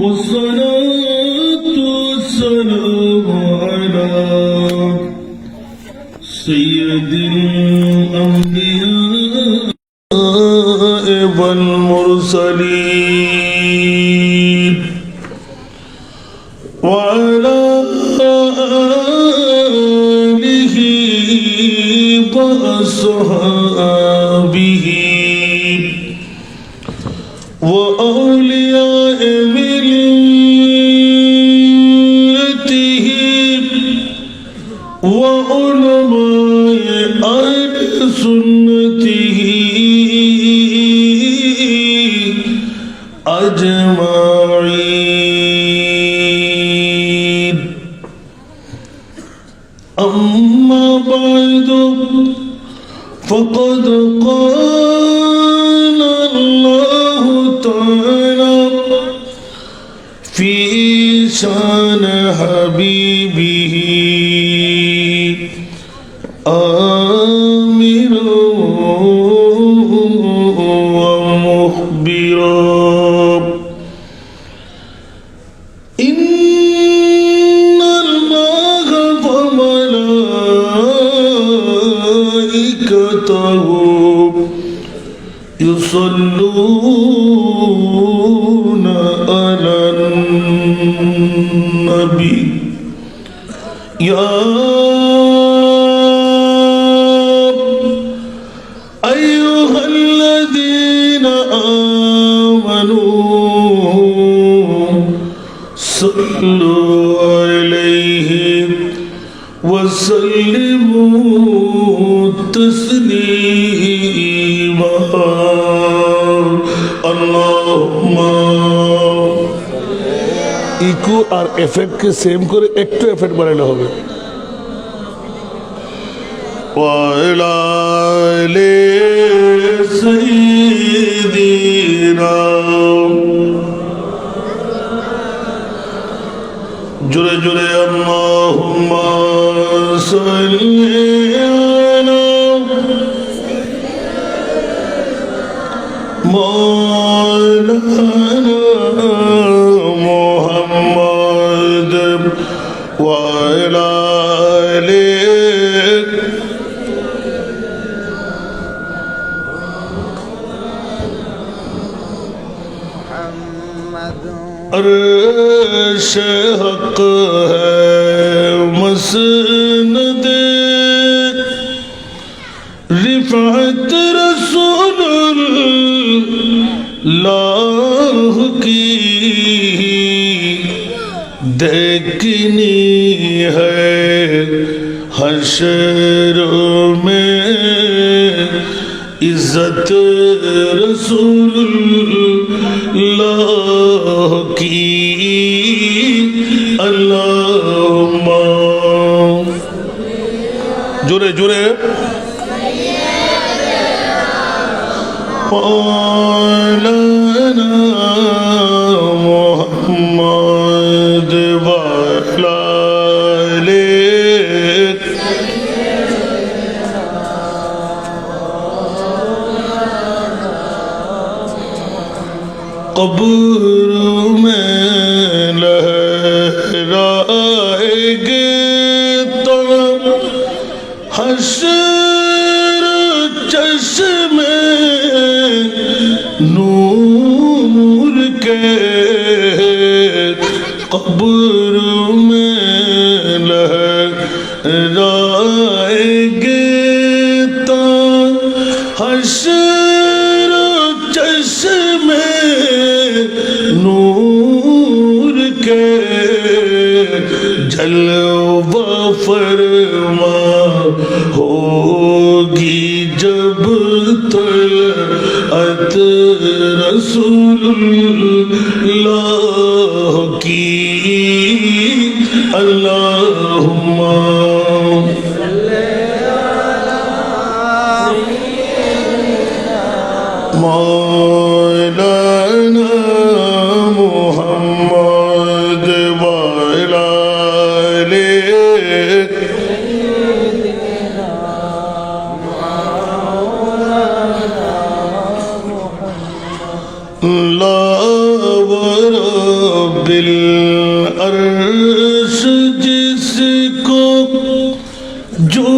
والصلاة والسلام على سيد الأنبياء والمرسلين وعلى آله وأصحابه وأولياء ملته وعلماء أهل سنته أجمعين. أما بعد فقد قال الله تعالى في شان حبيبه آمرا ومخبرا إن الله وملائكته يصلون على النبي يا أيها الذين آمنوا صلوا عليه وسلموا تسليما. اللهم eco আর এফেক্টকে same করে একটু effect বাড়ালে হবে। ওয়ালা আলি সাইয়্যিদিনা জোরে জোরে আল্লাহুম্মা সাল্লি আলা মাওলানা মুহাম্মদ ওয়া আলা আলিহি अर्श हक है मसनद रिफअत रसूलुल्लाह की देखनी है हशर में इज्जत रसूलुल्लाह की। अल्लाहुम्मा जोरे जोरे मौलाना मुहम्मद वाला कब्र में लहराएंगे तो हश्र चश्मे नूर के कब्र में लहराएंगे तो हश्र चश्मे नूर के जलवा फरमा होगी जब तलअत रसूलुल्लाह की। अल्लाहुम्मा मौलाना मुहम्मद वाला बिल अर्श जिसको जो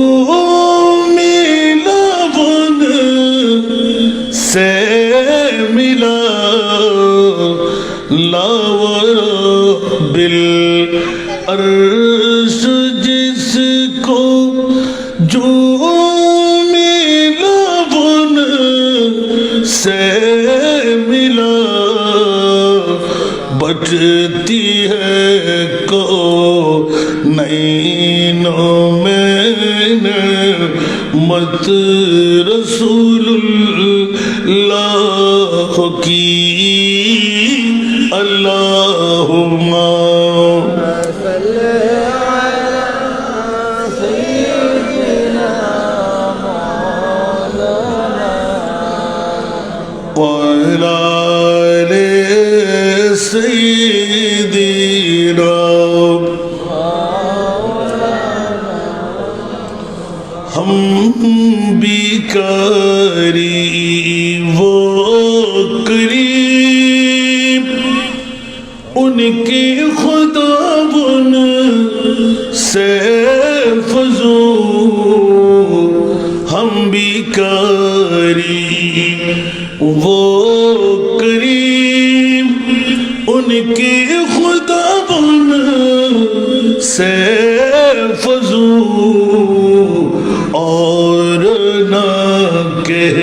मिला वन से मिला लावर बिल अर्श जिसको जो मिला वन से मिला बचती है को नैनों में मत रसूलुल्लाह की अल्लाहुम्मा सैयदीना हम भी करी वो करीब उनके खुदावन से फजूल हम भी करी वो करीब उनके खुदावन से फजूल और न कह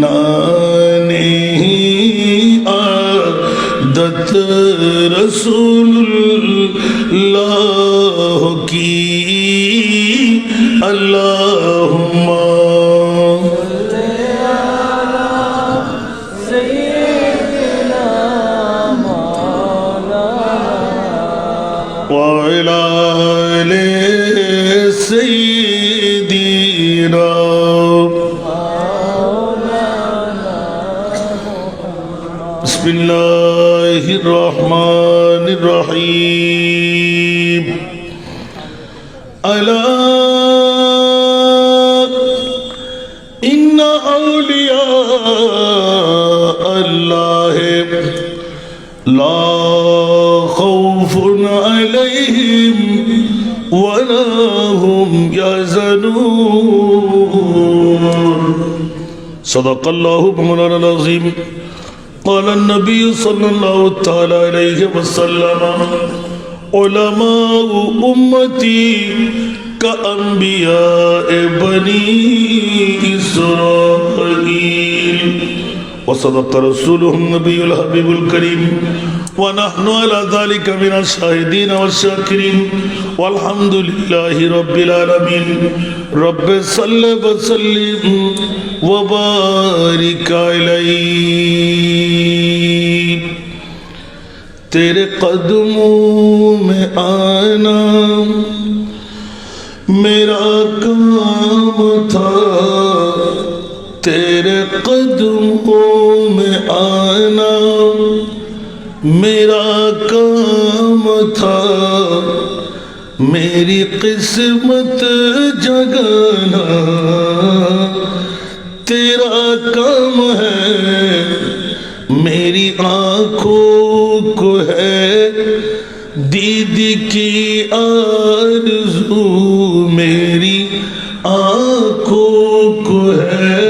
नहीं आदत रसूलुल्लाह की अल्लाहुम्मा सैयदीना बिस्मिल्लाहिर्रहमानिर्रहीम अला इन्ना औलिया अल्लाह ला खौफुन अलैहिम वला हुम यहज़नून सदक़ल्लाहु मौलाना अज़ीम क़ाल नबी सल्लल्लाहु तआला अलैहि वसल्लम उलमाउ उम्मती का अंबिया बनी इसराईल वसदक़ रसूलुहुन नबियुल हबीबुल करीम वनहनु अला ज़ालिका मिनश शाहिदीन वश्शाकिरीन वल्हम्दुलिल्लाहि रब्बिल आलमीन रब्बि सल्लि व सल्लिम व बारिक अलैहि तेरे कदमों में आना मेरा काम था तेरे कदमों में आना मेरा काम था मेरी किस्मत जगाना तेरा काम है मेरी आँखों को है दीदी की आरज़ू मेरी आँखों को है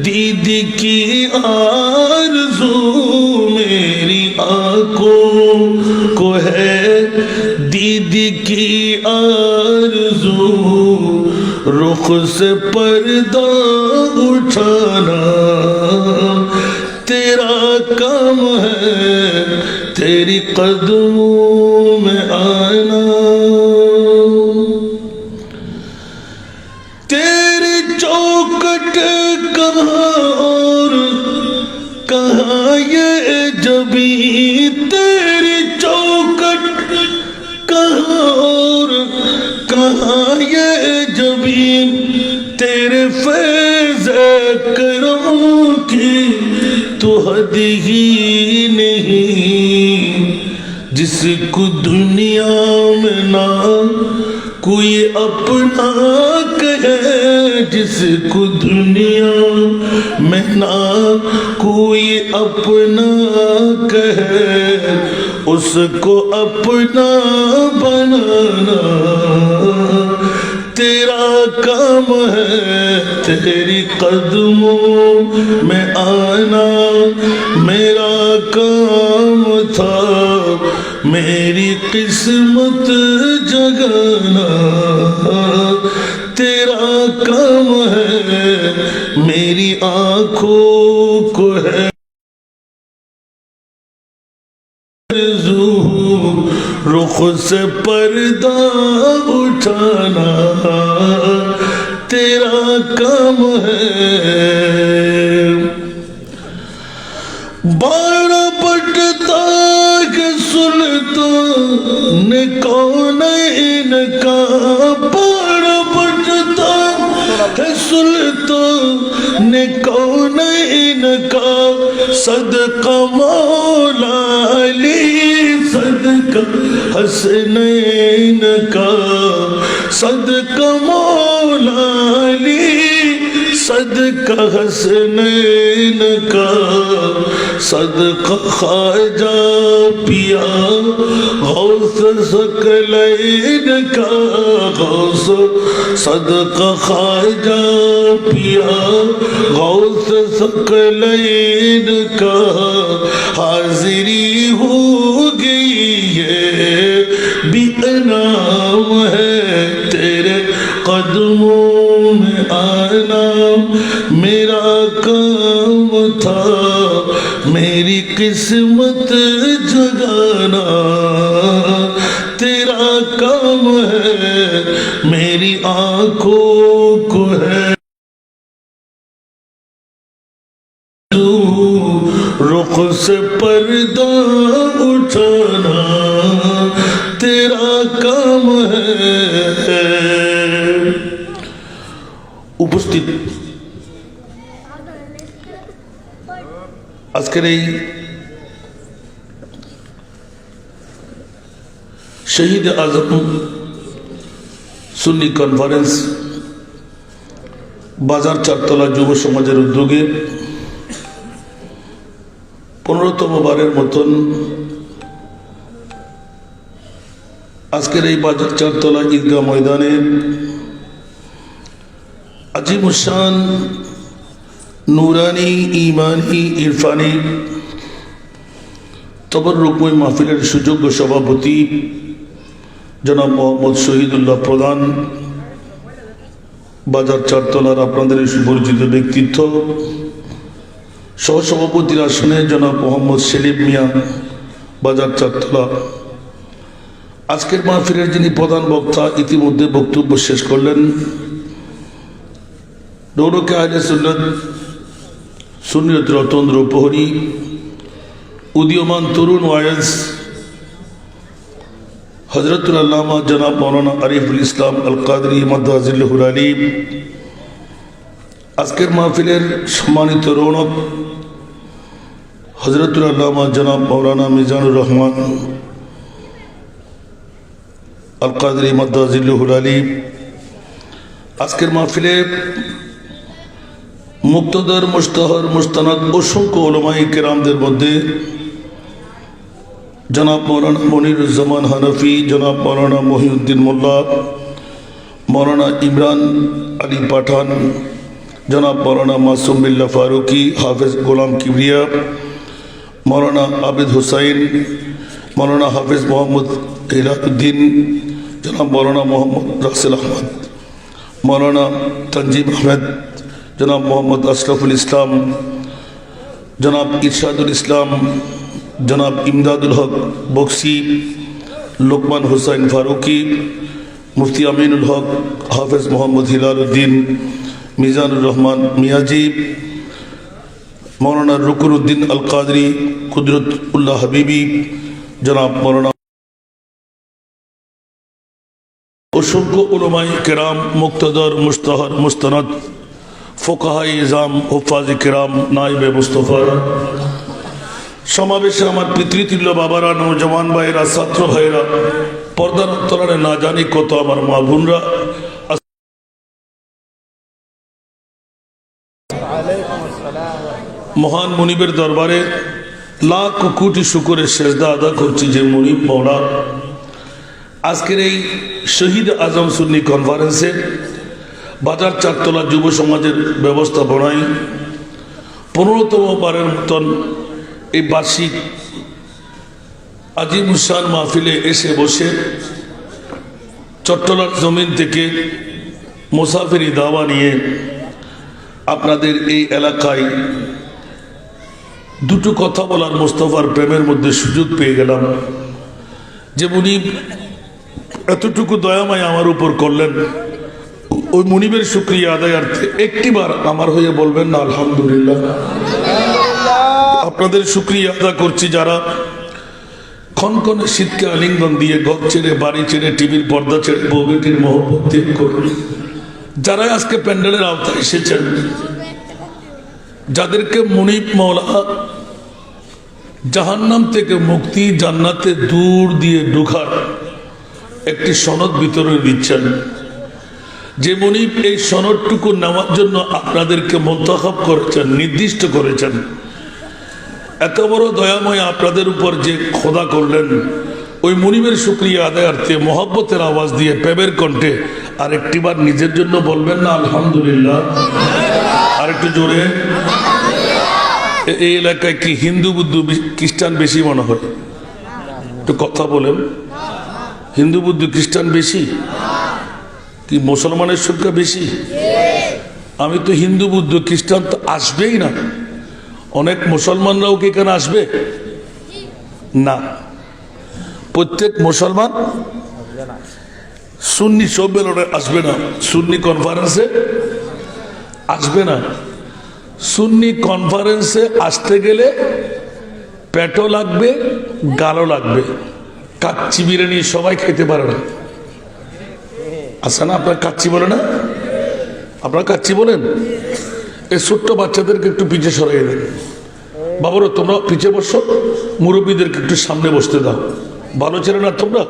दीदी की आरज़ू मेरी आँखों को है दीदी की आरज़ू रुख से पर्दा उठाना तेरा काम है तेरी कदमों में आना तेरी चौखट कहाँ और कहाँ ये जबी तेरी चौखट कहाँ और कहाँ ये जबी तेरे फैज़ करम की तो हद ही नहीं जिसको दुनिया में ना कोई अपना कहे जिसको दुनिया में ना कोई अपना कहे उसको अपना बनाना तेरा काम है, तेरी कदमों में आना मेरा काम था, मेरी किस्मत जगाना तेरा काम है, मेरी आंखों को है रुख से पर्दा उठाना तेरा काम है। बाड़ा पटता के सुल्तान कौन इनका, बाड़ा पटता है सुल्तान कौन इनका, सदका मौला अली सदका हसनैन का, सदका मौला अली सदका हसनैन का, सदका ख्वाजा पिया गौस सकलैन का, गौस सदका ख्वाजा पिया गौस सकलैन का, हाजिरी हो गई है बिनाम है तेरे कदमों में आना मेरा काम था, मेरी किस्मत जगाना तेरा काम है, मेरी आंखों को है रुख से पर्दा उठाना तेरा काम है। उपस्थित আজকের এই শহীদ আজম সুন্নি কনফারেন্স বাজার চারতলা যুব সমাজের উদ্যোগে 15তম বারের মতন আজকের এই বাজার চারতলা ঈদগাহ ময়দানে আজিমুশান নুরানি ইমানি ইরফানি তবররুকময় মাহফিলের সুযোগ্য সভাপতি জনাব মোহাম্মদ শহীদুল্লাহ প্রধান, বাজার চারতলার আপনাদের সুপরিচিত ব্যক্তিত্ব, সহসভাপতির আসনে জনাব মোহাম্মদ সেলিম মিয়া, বাজার চারতলা। আজকের মাহফিলের যিনি প্রধান বক্তা ইতিমধ্যে বক্তব্য শেষ করলেন, দৌড়কে আহলে সুন্নাত সুন্নিয়ত রতন্দ্র প্রহরী উদীয়মান তরুণ ওয়াইজ হজরতুল আল্লামা জনাব মৌলানা আরিফুল ইসলাম আল কাদরি মাদ্দাজিল্লাহুল আলিম, আজকের মাহফিলের সম্মানিত রৌনক হজরতুল আল্লামা জনাব মৌলানা মিজানুর রহমান আল কাদরি মাদ্দাজিল্লাহুল আলিম, আজকের মাহফিলে মুক্তদর মুস্তাহর মুস্তানাদ অসংখ্য উলামায়ে কেরামদের মধ্যে জনাব মৌলানা মনিরুজ্জামান হানফি, জনাব মৌলানা মহিউদ্দিন মোল্লা, মৌলানা ইমরান আলী পাঠান, জনাব মৌলানা মাসুম বিল্লাহ ফারুকি, হাফেজ গোলাম কিবরিয়া, মৌলানা আবিদ হুসাইন, মৌলানা হাফেজ মোহাম্মদ ইলাউদ্দিন, জনাব মৌলানা মোহাম্মদ রাসেল আহমদ, মৌলানা তনজিম আহমেদ, জনাব মোহাম্মদ আশরাফুল ইসলাম, জনাব ইরশাদুল ইসলাম, জনাব ইমদাদুল হক বক্সি, লোকমান হুসাইন ফারুকি, মুফতি আমিনুল হক, হাফেজ মোহাম্মদ হিলালউদ্দিন, মিজানুর রহমান মিয়াজি, মৌলানা রুকুনুদ্দিন আল কাদরি, কুদরতুল্লাহ হাবিবি, জনাব মৌলানা অসংখ্য উলামায়ে কেরাম, মুক্তদর মুস্তাহর মুস্তানাদ ফোকাহায়ে ইজাম, হুফাজে কেরাম, নাইবে মুস্তফা, সমাবেশে আমার পিতৃতুল্য বাবারা, নওজওয়ান ভাইয়েরা, ছাত্র ভাইয়েরা, পর্দার অন্তরালে না জানি কত আমার মা বোনরা, মহান মুনিবের দরবারে লাখ কোটি শুকরের সেজদা আদা করছি যে মুনিব মওলা আজকের এই শহীদ আজম সুন্নি কনফারেন্সে বাজার চারতলা যুব সমাজের ব্যবস্থাপনায় 15তম বারের মতন এই বার্ষিক আজিমুসান মাহফিলে এসে বসে চট্টলার জমিন থেকে মুসাফিরি দাওয়া নিয়ে আপনাদের এই এলাকায় দুটো কথা বলার মোস্তফার প্রেমের মধ্যে সুযোগ পেয়ে গেলাম যে মুনিব এতটুকু দয়াময় আমার উপর করলেন ওই মুনিবের শুকরিয়া আদায়ার্থে একটিবার আমার হয়ে বলবেন না আলহামদুলিল্লাহ। আপনাদের শুকরিয়া আদা করছি যারা ক্ষণক্ষণে শীতকে আলিঙ্গন দিয়ে ঘর ছেড়ে বাড়ি ছেড়ে টিভির পর্দা ছেড়ে বউ বেটির মহব্বত ত্যাগ করে যারা আজকে প্যান্ডেলের আওতায় এসেছেন, যাদেরকে মুনিব মওলা জাহান্নাম থেকে মুক্তি জান্নাতে দূর দিয়ে ঢোকার একটি সনদ বিতরণ দিচ্ছেন, যে মুনিব এই সনদটুকু নেওয়ার জন্য আপনাদেরকে মোন্তাখাব করেছেন, নির্দিষ্ট করেছেন, এত বড় দয়াময় আপনাদের উপর যে খোদা করলেন, ওই মুনিবের শুকরিয়া আদায়ার্থে মহব্বতের আওয়াজ দিয়ে প্রেমের কণ্ঠে আরেকটিবার নিজের জন্য বলবেন না আলহামদুলিল্লাহ। আরেকটু জোরে। এই এলাকায় কি হিন্দু বুদ্ধ খ্রিস্টান বেশি মনে হয়? একটু কথা বলেন। হিন্দু বুদ্ধ খ্রিস্টান বেশি কি মুসলমানের সংখ্যা বেশি? আমি তো হিন্দু বুদ্ধ খ্রিস্টান তো আসবেই না। অনেক মুসলমানরাও কি এখানে আসবে না? প্রত্যেক মুসলমান সুন্নি সম্মেলনে আসবে না, সুন্নি কনফারেন্সে আসবে না। সুন্নি কনফারেন্সে আসতে গেলে পেটও লাগবে, গালও লাগবে। কাচ্চি বিরিয়ানি সবাই খেতে পারে না, আছে না? আপনার কাচ্চি বলে না? আপনারা কাচ্চি বলেন? এই ছোট্ট বাচ্চাদেরকে একটু পিছিয়ে সরাই দেন। বাবারও তোমরা পিছিয়ে বসো, মুরব্বীদেরকে একটু সামনে বসতে দাও। ভালো ছেলে না তোমরা?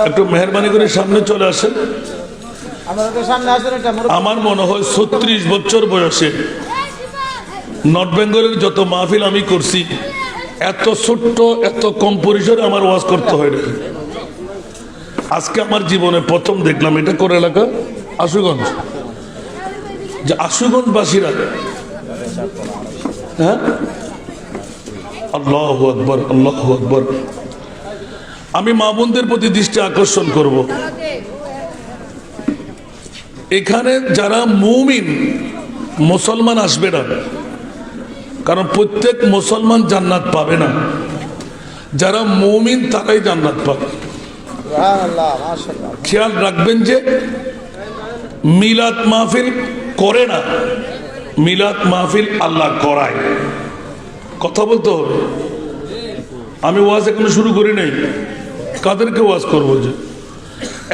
একটু মেহরবানি করে সামনে চলে আসেন। আমার মনে হয় 36 বছর বয়সে নর্থ বেঙ্গলের যত মাহফিল আমি করছি, এত ছোট্ট এত কম পরিসরে আমার ওয়াজ করতে হয় না। আজকে আমার জীবনে প্রথম দেখলাম। এটা কোন এলাকা? আশুগঞ্জ। যে আশুগঞ্জবাসীরা, হ্যাঁ, আল্লাহু আকবার, আল্লাহু আকবার। আমি মা বোনদের প্রতি দৃষ্টি আকর্ষণ করব, এখানে যারা মুমিন মুসলমান আসবে না, কারণ প্রত্যেক মুসলমান জান্নাত পাবে না। যারা মুমিন তারাই জান্নাত পাবে। খেয়াল রাখবেন যে মিলাদ মাহফিল করে না, মিলাদ মাহফিল আল্লাহ করায়। কথা বলতে হবে। আমি ওয়াজ এখনো শুরু করি নাই। কাদেরকে ওয়াজ করবো? যে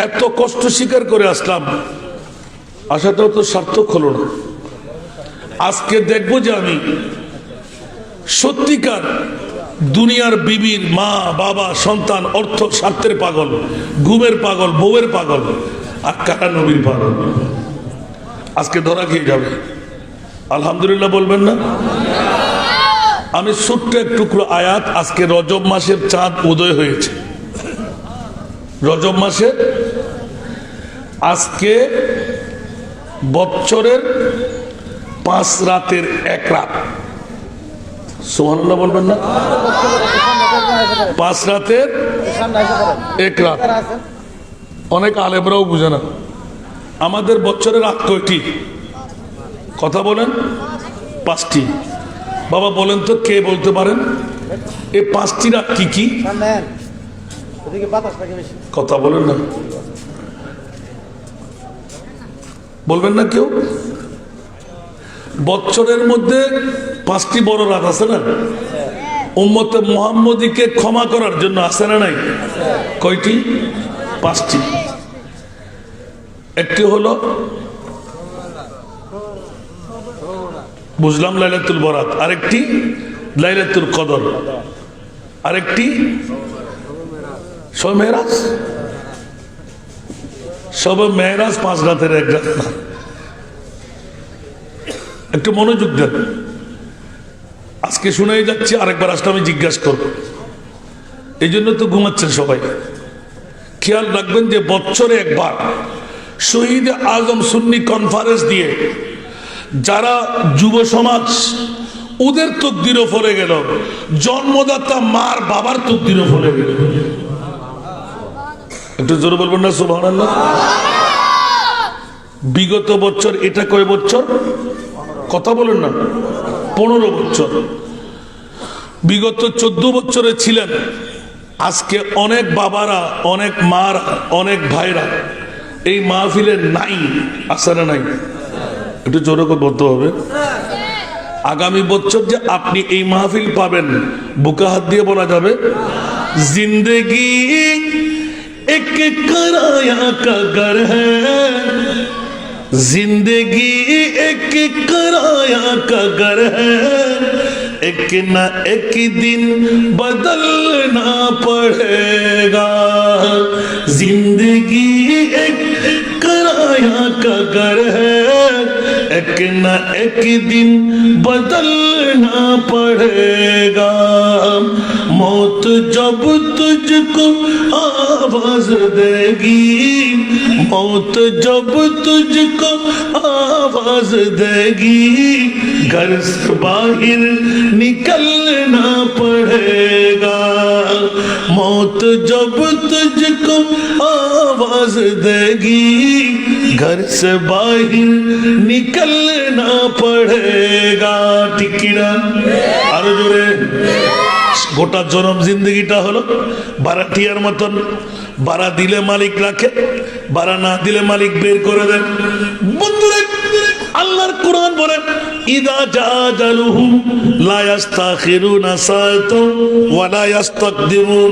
এত কষ্ট স্বীকার করে আসলাম, আশাটাও তো সার্থক হলো না। আজকে দেখবো যে আমি সত্যিকার দুনিয়ার বিবির মা বাবা সন্তান অর্থ স্বার্থের পাগল, ঘুমের পাগল, বউয়ের পাগল, আর কারা নবীর পাগল। আজকে ধরা খেয়ে যাবে। আলহামদুলিল্লাহ বলবেন না? আমি ছোট্ট এক টুকরো আয়াত। আজকে রজব মাসের চাঁদ উদয় হয়েছে। রজব মাসে আজকে বছরের 5 রাতের 1 রাত। সুবহানাল্লাহ বলবেন না? 5 রাতের 1 রাত। অনেক আলেমরাও বুঝে না। আমাদের বছরের রাত কয়টি? কথা বলেন। 5টি। বাবা বলেন তো, কে বলতে পারেন এই 5টি রাত কি কি? কথা বলেন না, বলবেন না কেউ? বছরের মধ্যে 5টি বড় রাত আছে না? উম্মতে মুহাম্মদীকে ক্ষমা করার জন্য আছে না নাই? কয়টি? 5টি। একটি হলো, বুঝলাম, লাইলাতুল বরাত। আরেকটি লাইলাতুল কদর। আরেকটি শবে মেরাজ। শবে মেরাজ 5 রাতের 1 রাত না। একটু মনোযোগ দেন। আজকে শুনেই যাচ্ছি, আরেকবার আসলে আমি জিজ্ঞাসা করব। এই জন্য তো ঘুমাচ্ছেন সবাই। খেয়াল রাখবেন যে বছরে একবার শহীদ আজম সুন্নি কনফারেন্স দিয়ে যারা যুব সমাজ, ওদের তকদিরও ফলে গেল, জন্মদাতা মার বাবার তকদিরও ফলে গেল। একটু জোরে বলবেন না সুবহানাল্লাহ। বিগত বছর, এটা কয় বছর কথা বলেন না, 15 বছর। বিগত 14 বছরে ছিলেন। আজকে অনেক বাবারা, অনেক মারা, অনেক ভাইরা এই মাহফিলে নাই, আসলে নাই। একটু জোরে বলতে হবে। আগামী বছর যে আপনি এই মাহফিল পাবেন, বুকে হাত দিয়ে বলা যাবে, জিন্দেগি এক কিরায়া কা ঘর হ্যায়, जिंदगी एक किराया का घर है, एक न एक दिन बदलना पड़ेगा। जिंदगी एक किराया का घर है, एक न एक दिन बदलना पड़ेगा। मौत जब तुझको आवाज देगी, मौत जब तुझको आवाज देगी, घर से बाहर निकलना पड़ेगा। मौत जब तुझको आवाज देगी, घर से बाहर निकलना पड़ेगा। ठीक ना? আরো জোরে। গোটা জনম জিন্দগিটা হলো বারাটিয়ার মতন, বাড়া দিলে মালিক রাখে, বাড়া না দিলে মালিক বের করে দেন। বন্ধুরা, আল্লাহর কোরআন বলেন, ইদা জাজালুহুম লা ইস্তাখিরুনা সাআতাও ওয়া লা ইস্তাকদিমুন।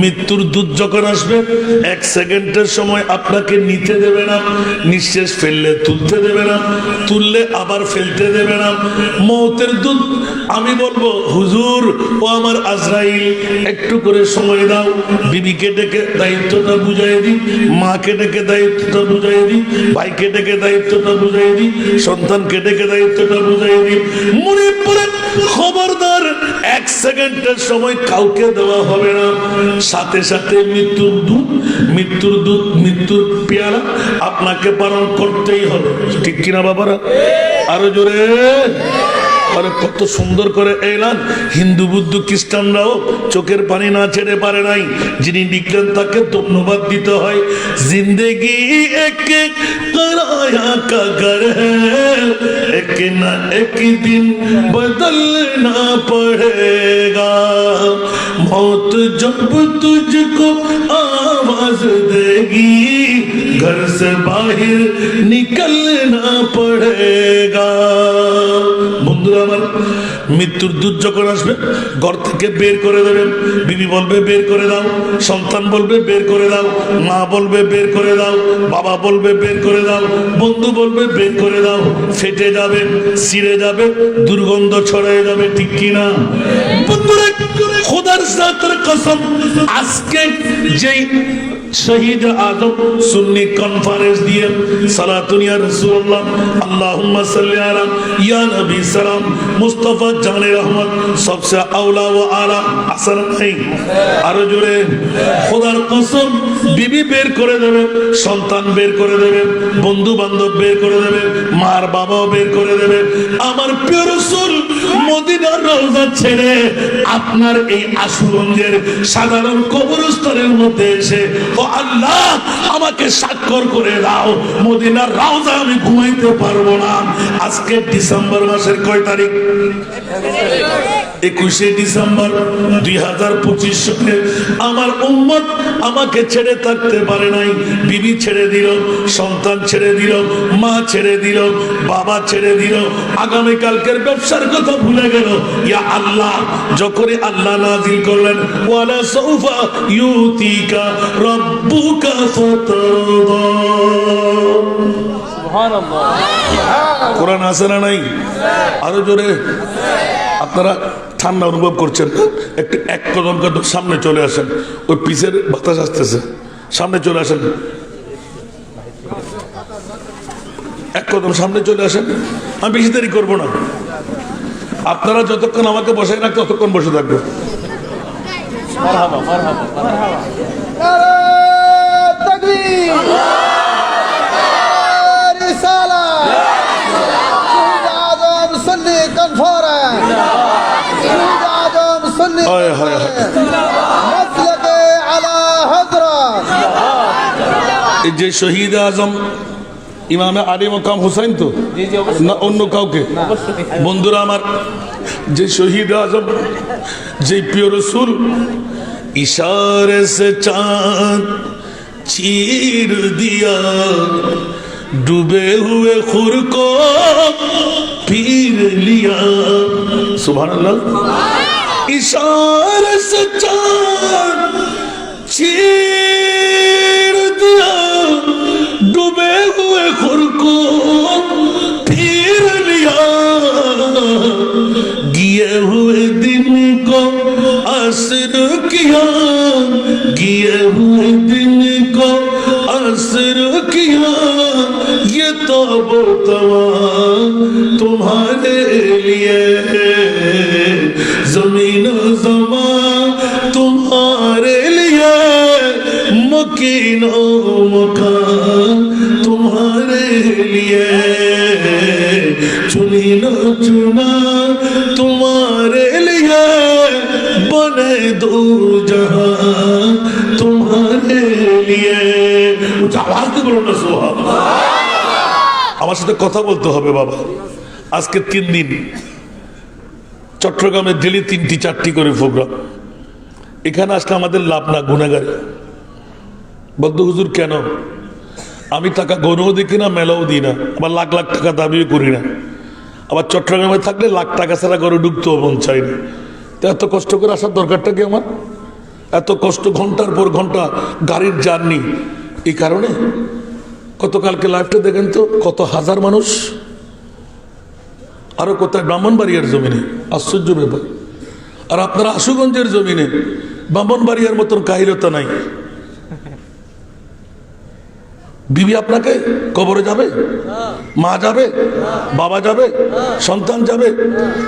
মৃত্যুর দূত যখন আসবে, 1 সেকেন্ডের সময় আপনাকে নিতে দেবে না, নিঃশ্বাস ফেললে তুলতে দেবে না, তুললে আবার ফেলতে দেবে না। মওতের দূত আমি বলবো, হুজুর ও আমার আজরাইল, একটু করে সময় দাও, বিবিকে ডেকে দায়িত্বটা বুঝাই দিই, মাকে ডেকে দায়িত্বটা বুঝাই দিই, ভাইকে ডেকে দায়িত্বটা বুঝাই দিই, সন্তানকে ডেকে দায়িত্বটা বুঝাই দিই। মনে পড়ে, খবরদার 1 সেকেন্ডের সময় কাউকে দেওয়া হবে না। সাথে সাথে মৃত্যুর দূত, মৃত্যুর দূত, মৃত্যুর পেয়ালা আপনাকে পালন করতেই হবে। ঠিক কিনা বাবারা? আরো জোরে। আরে কত সুন্দর করে এলান। হিন্দু বুদ্ধ খ্রিস্টানরাও চোখের পানি না ছেড়ে পারে নাই। যিনি লিখলেন তাকে ধন্যবাদ দিতে হয়। জিন্দেগি এক কিরায়া কা ঘর হ্যায়, এক না এক দিন বদলনা পড়েগা। মौत जब तुझको आवाज देगी, घर से बाहर निकलना पड़ेगा। বন্ধুরা আমার, মৃত্যুর দূত যখন আসবে, ঘর থেকে বের করে দেবেন। বিবি বলবে বের করে দাও, সন্তান বলবে বের করে দাও, মা বলবে বের করে দাও, বাবা বলবে বের করে দাও, বন্ধু বলবে বের করে দাও। ফেটে যাবে, ছিঁড়ে যাবে, দুর্গন্ধ ছড়িয়ে যাবে। ঠিক কিনা বন্ধুরা? খোদার জাতের কসম, আজকে যেই শহীদ আজম সুন্নি কনফারেন্স দিয়ে সালাতুন ইয়া রাসূলুল্লাহ আল্লাহুম্মা সাল্লি আলা ইয়া নবী সালাম মুস্তাফা জানে রহমত সবসে আওলা ওয়া আলা আসর নাই। আরো জোরে। খোদার কসম, বিবি বের করে দেবে, সন্তান বের করে দেবে, বন্ধু বান্ধব বের করে দেবে, মার বাবাও বের করে দেবে। আমার প্রিয় রাসূল মদিনার রওজা ছেড়ে আপনার এই আশুগঞ্জের সাধারণ কবরস্থানের মধ্যে এসে, ও আল্লাহ আমাকে স্বাক্ষর করে দাও, মদিনার রওজা আমি ঘুমাইতে পারবো না। আজকে ডিসেম্বর মাসের কয় তারিখ? 21শে ডিসেম্বর 2025 সালে আমার উম্মত আমাকে ছেড়ে থাকতে পারে নাই। বিবি ছেড়ে দিল, সন্তান ছেড়ে দিল, মা ছেড়ে দিল, বাবা ছেড়ে দিল, আগামী কালকের ব্যবসার কথা ভুলে গেল। ইয়া আল্লাহ, যখনই আল্লাহ নাযিল করলেন ওয়ালা সাউফা ইউতিকা রাব্বুকা ফাতারদা। সুবহানাল্লাহ। কোরআন আছে না নাই? আরো জোরে। আপনারা ঠান্ডা অনুভব করছেন, একটু এক কদম কদম সামনে চলে আসেন। ওই পিছের বাতাস আসতেছে, সামনে চলে আসেন। এক কদম সামনে চলে আসেন, আমি বেশি দেরি করবো না। আপনারা যতক্ষণ আমাকে বসাই রাখতে ততক্ষণ বসে থাকবো। যে শহীদ আজম ইমামে আলী মকাম হুসাইন তো না অন্য কাউকে? বন্ধুরা আমার, যে শহীদ আজম, যে প্রিয় রসুল इशारे से चांद चीर दिया, डूबे हुए खुर को पीर लिया। सुभान अल्लाह। इशारे से चांद चीर दिया, डूबे हुए खुर को पीर लिया, गिए हुए दिन को असर किया, गिए हुए दिन को असर किया, ये तो तवा तुम्हारे लिए, जमीन ज़मा तुम्हारे लिए, मकीनो मकान तुम्हारे लिए, चुनी न चुना तुम्हारे लिए, बने दो जहां तुम्हारे लिए। আওয়াজ দিয়ে বলো না সুবহানাল্লাহ। আমার সাথে কথা বলতে হবে বাবা। আজকে 3 দিন চট্টগ্রামে ডেলি 3টি 4টি করে প্রোগ্রাম। এখানে আসলে আমাদের লাভ না, গুনাহগার। বলতো হুজুর কেন? আমি টাকা গণও দেখি না, মেলাও দিই না, আবার লাখ লাখ টাকা দাবিও করি না। আবার চট্টগ্রামে থাকলে লাখ টাকা ছাড়া ঘরে ঢুকতেও মন চাই না। তো এত কষ্ট করে আসার দরকারটা কি আমার? এত কষ্ট, ঘন্টার পর ঘন্টা গাড়ির জার্নি। এই কারণে গতকালকে লাইভটা দেখেন তো, কত হাজার মানুষ। আরো কোথায় ব্রাহ্মণবাড়িয়ার জমিনে, আশ্চর্য ব্যাপার। আর আপনারা আশুগঞ্জের জমিনে ব্রাহ্মণবাড়িয়ার মতন কাহিলতা নাই। বিবি আপনাকে কবরে যাবে, মা যাবে, বাবা যাবে, সন্তান যাবে।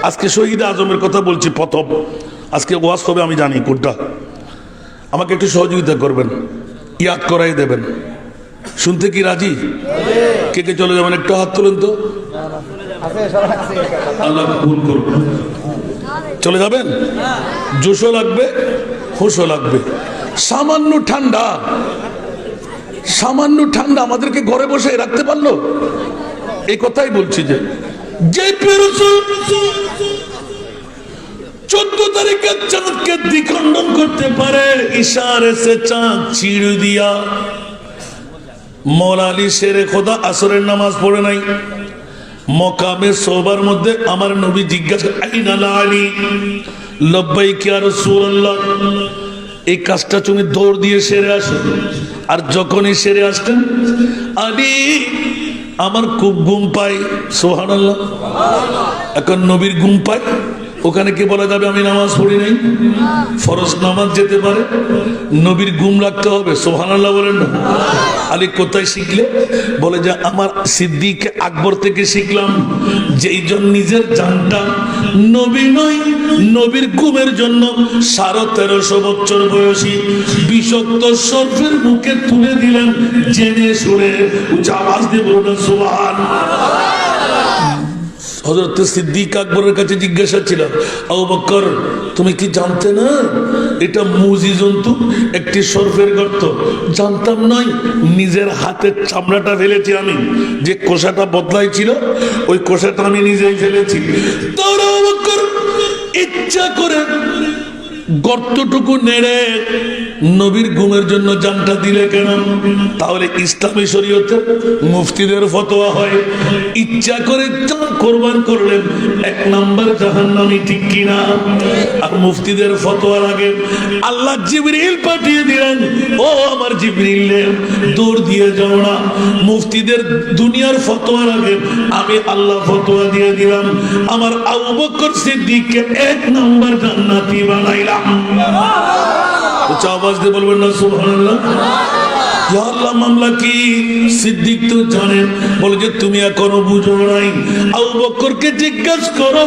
আজকে শহীদ আজমের কথা বলছি প্রথম। আজকে ওয়াজ হবে, আমি জানি কোনটা। আমাকে একটু সহযোগিতা করবেন, ইয়াদ করাই দেবেন। শুনতে কি রাজি? কে কে চলে যাবেন? একটু হাত তুলেন তো। আল্লাহ কবুল করুন। চলে যাবেন? জোশও লাগবে, হুশও লাগবে। সামান্য ঠান্ডা, সামান্য ঠান্ডা আমাদেরকে ঘরে বসে রাখতে পারলো? এই কথাই বলছি যে 14 তারিখে চাঁদকে দ্বিখণ্ডন করতে পারে, ইশারে সে চাঁদ চিড় দিয়া। মৌলা আলী শেরে খোদা আসরের নামাজ পড়ে নাই। মকামে সোবার মধ্যে আমার নবী জিজ্ঞাসা, আইনা আলী? লব্বাইক ইয়া রাসূলুল্লাহ। এই কাজটা তুমি দৌড় দিয়ে সেরে আসো। আর যখনই সেরে আসতেন, আলী আমার খুব ঘুম পাই। সুবহানাল্লাহ। এখন নবীর ঘুম পাই, ওখানে কি বলা যাবে আমি নামাজ পড়ি নাই? ফরজ নামাজ যেতে পারে, নবীর ঘুম রাখতে হবে। সুবহানাল্লাহ বলেন না? আলী কোথায় শিখলে? বলে যে আমার সিদ্দিক আকবর থেকে শিখলাম, যেই জন নিজের জানটা নবী নয়, নবীর ঘুমের জন্য 1350 বছর বয়সী বিষাক্ত সর্পের মুখে তুলে দিলেন, জেনে শুনে উচ্চ আওয়াজ দিয়ে বলুন সুবহানাল্লাহ। হযরত সিদ্দিক আকবরের কাছে জিজ্ঞাসা ছিল, আবু বকর তুমি কি জানতে না এটা মুজি জন্তু, একটি সর্পের গর্ত? জানতাম নয়, নিজের হাতের চামড়াটা ফেলেছি আমি, যে কোষাটা বদলাই ছিল ওই কোষাটা আমি নিজেই ফেলেছি। তোর আবু বকর ইচ্ছা করে গর্তটুকু নেড়ে নবীর ঘুমের জন্য জানটা দিলে কেন? তাহলে ইসলামী শরীয়তে মুফতিদের ফতোয়া হয়, ইচ্ছা করে জান কোরবান করলেন 1 নাম্বার জাহান্নামী, ঠিক কিনা? আর মুফতিদের ফতোয়ার আগে আল্লাহ জিবরিল পাঠিয়ে দিলেন, ও আমার জিবরিল দৌড় দিয়ে যাও না। মুফতিদের দুনিয়ার ফতোয়ার আগে আমি আল্লাহ ফতোয়া দিয়ে দিলাম, আমার আবু বকর সিদ্দিককে 1 নাম্বার জান্নাতি বানাইলাম। আওয়াজ দিয়ে বলবেন না সুবহানাল্লাহ। ইয়া আল্লাহ মামলা কি? সিদ্দিক তো জানেন, বলে যে তুমি এখনো বুঝো নাই। আবু বকরকে জিজ্ঞাসা করো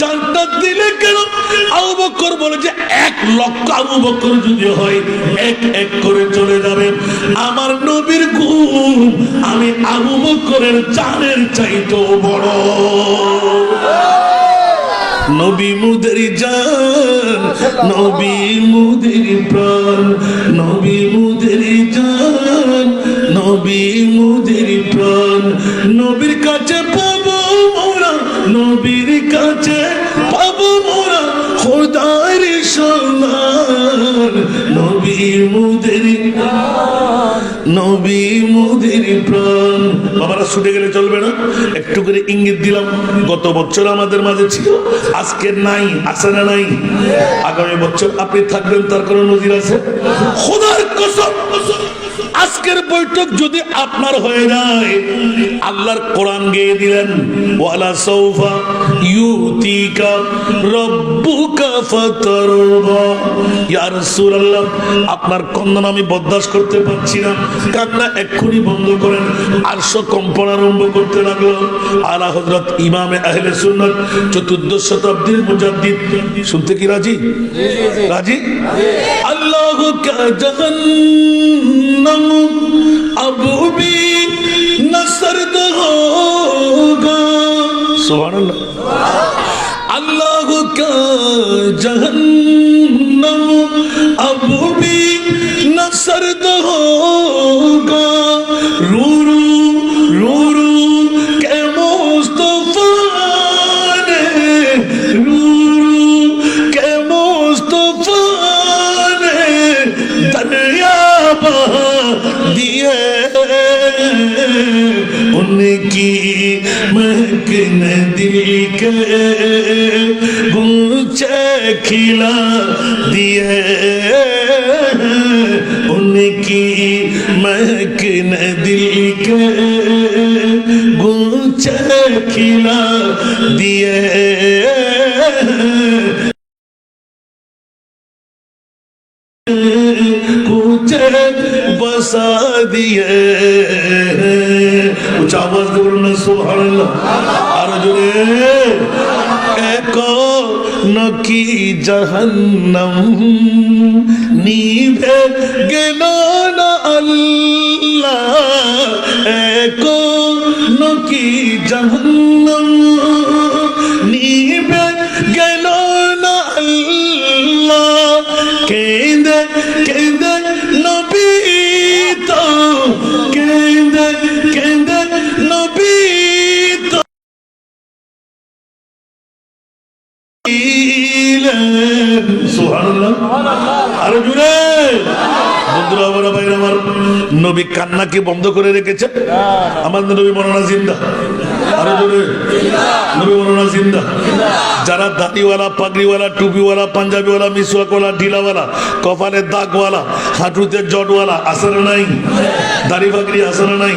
জানটা দিলে কেন? আবু বকর বলে যে 1 লক্ষ আবু বকর যদি হয় এক এক করে চলে যাবেন। আমার নবীর ঘুম আমি আবু বকরের জানের চাইতেও বড়। নবী মুদের জান, নবী মুদের প্রাণ, নবী মুদের জান, নবী মুদের প্রাণ। নবীর কাছে পাবো মোরা, নবীর কাছে পাবো মোরা খোদার সম্মান। নবী মুদের, নবী মুদের প্রাণ। বাবারা ছুটে গেলে চলবে না, একটু করে ইঙ্গিত দিলাম। গত বছর আমাদের মাঝে ছিল, আজকে নাই, আছে না নাই? আগামী বছর আপনি থাকবেন, তার কোনো নজির আছে? খোদার কসম আজকের বৈঠক যদি আপনার হয়ে যায়, আল্লাহর কোরআন গেয়ে দিলেন, ওয়ালা সাউফা ইউতিকা রাব্বুকা ফাতারদা। ইয়া রাসূলুল্লাহ, আপনার কন্দন আমি বরদাস্ত করতে পারছি না, কান্না এক্ষুনি বন্ধ করেন। আরশ কম্পন আরম্ভ করতে লাগলো। আলা হযরত ইমামে আহলে সুন্নাত 14 শতাব্দীর মুজাদ্দিদ, শুনতে কি রাজি? রাজি? আল্লাহু কা জাহান্নাম अबू भी न सर्द होगा। सुभानअल्लाह। अल्लाह का जहन्नम अबू भी न सर्द होगा। रू रू रू रू के मुस्तफा ने, रू रू के मुस्तफा ने दरिया दिए, उनकी महकन दिल के गुंचे खिला दिए, उनकी महकन दिल के गुंचे खिला दिए। बसा दिए। उच्च आवाज दे बोलो ना सुभानअल्लाह। আর জোরে एको नकी जहन्नम নিভে গেল না আল্লাহ, एको नकी जहन्नम নিভে গেল না আল্লাহ। কেঁদে কেঁদে নবী তো, কেঁদে কেঁদে নবী তো সুবহানাল্লাহ। আরো জোরে বন্ধুরা, আমার ভাইরা, আমার নবী কান্না কি বন্ধ করে রেখেছে? আমার নবী মরনা জিন্দা। আরো জোরে নবী মরনা জিন্দা। যারা দাড়িওয়ালা, পাগড়িওয়ালা, টুপিওয়ালা, পাঞ্জাবিওয়ালা, মিসওয়াকওয়ালা, ঢিলাওয়ালা, কপালে দাগওয়ালা, হাঁটুতে জটওয়ালা, আসে না নাই? দাড়ি পাগড়ি আসে না নাই?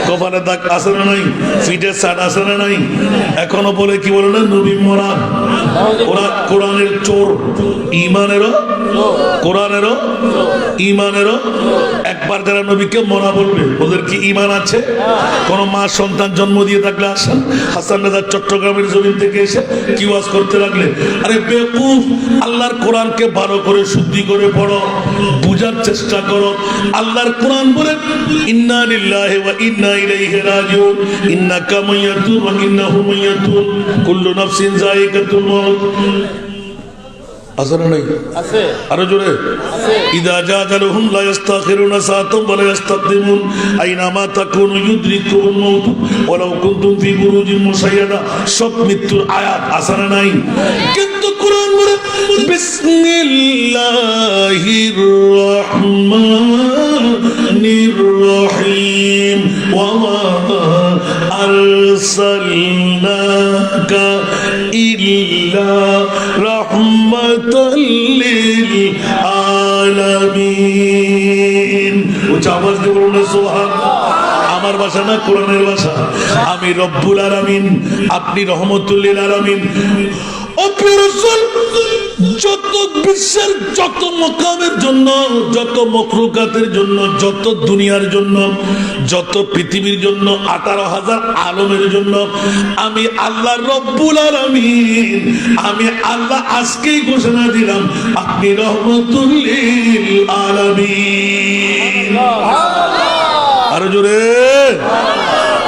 কপালে দাগ আসে না নাই? ফিটে শার্ট আসে না নাই? এখনো বলে কি বলে না, নবী মরা। ওরা কোরআনের চোর, ইমানেরও, কোরআনেরও ইমানেরও। একবার যারা নবীকে মরা বলবে, ওদের কি ইমান আছে? কোন মা সন্তান জন্ম দিয়ে থাকলে আসেন, হাসান রাজা চট্টগ্রামের জমিন থেকে এসে কি ওয়াজ করতে লাগলে, আরে বেকুফ, আল্লাহর কোরআনকে ভালো করে শুদ্ধি করে পড়ো, বুঝার চেষ্টা করো। আল্লাহর কোরআন বলে ইন্না লিল্লাহি ওয়া ইন্না ইলাইহি রাজিউন, ইন্নাকা মাইয়াতুন ওয়া ইন্নাহু মাইয়াতুন, কুল্লু নাফসিন যায়িকাতুল মাউত। আসলে নাই? আছে। আরো জোরে আছে। ইদা জাজালহুম লা ইস্তাখিরুনা সাআতাম ওয়া লা ইস্তাকদিমুন, আইনামা তাকুনু ইউদরিকুমুল মাউত ওয়ালাউ কুনতুম ফি বুরুজিন মুশাইয়াদা। সব মৃত্যুর আয়াত আছে না নাই? কিন্তু কোরআন বলে বিসমিল্লাহির রহমানির রহিম ওয়া মা আরসালনাকা ইল্লা রাহমাতাল লিল আলামিন। উচ্চ আওয়াজ দিয়ে বলুন সুবহানাল্লাহ। আমার ভাষা না, কোরআনের ভাষা। আমি রব্বুল আলামিন, আপনি রহমতুল লিল আলামিন। ও প্রিয় রাসূল, যত বিশ্বের যত মকামের জন্য, যত মখলুকাতের জন্য, যত দুনিয়ার জন্য, যত পৃথিবীর জন্য, 18,000 আলমের জন্য আমি আল্লাহ রব্বুল আলামিন, আমি আল্লাহ আজকেই ঘোষণা দিলাম আপনি রহমতুল লিল আলামিন। আরো জোরে।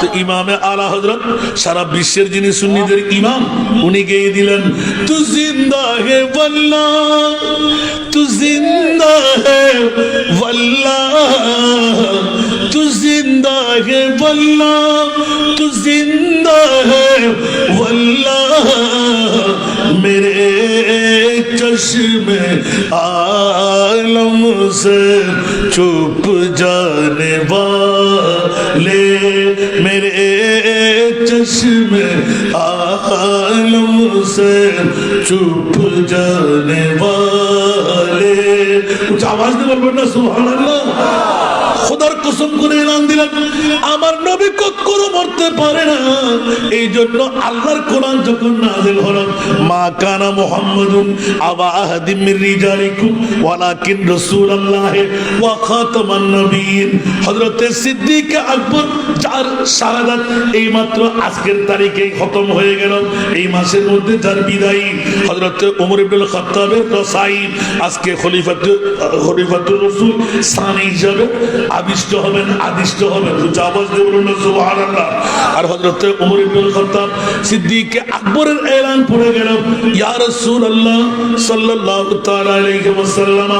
তো ইমামে আলা হযরত সারা বিশ্বের যিনি সুন্নিদের ইমাম, উনি গেয়ে দিলেন তু জিন্দা হে ওয়াল্লাহ, তু জিন্দা হে ওয়াল্লাহ, তু জিন্দা হে ওয়াল্লাহ, তু জিন্দা হে ওয়াল্লাহ, মেরে চश्मे आलम से छुप जाने वाले, मेरे चश्मे आलम से छुप जाने वाले। कुछ आवाज नहीं बोल बेटा सुभान अल्लाह। খোদার কসম করে এলান দিলেন আমার নবী কখনো মরতে পারে না। এই জন্য আল্লাহর কোরআন যখন নাযিল হলো, মা কানা মুহাম্মাদুন আবা আহাদিম মির রিজালিকুম ওয়ালাকিন রাসূলুল্লাহ ওয়া খাতামান নবিয়্যিন, হযরত সিদ্দিক আকবর যার শাহাদাত এই মাত্র আজকের তারিখেই খতম হয়ে গেল, এই মাসের মধ্যে যার বিদায়ী হযরত ওমর ইবনুল খাত্তাবের রসাই আজকে খলিফাতুর রাসূল সানি হিসাবে আবিষ্ট হবেন, আদিষ্ট হবেন। আওয়াজ দিয়ে বলুন না সুবহানাল্লাহ। আর হযরত ওমর ইবনুল খাত্তাব সিদ্দিক আকবরের এলান পড়ে গেল, ইয়া রাসূলুল্লাহ সাল্লাল্লাহু তাআলা আলাইহি ওয়াসাল্লাম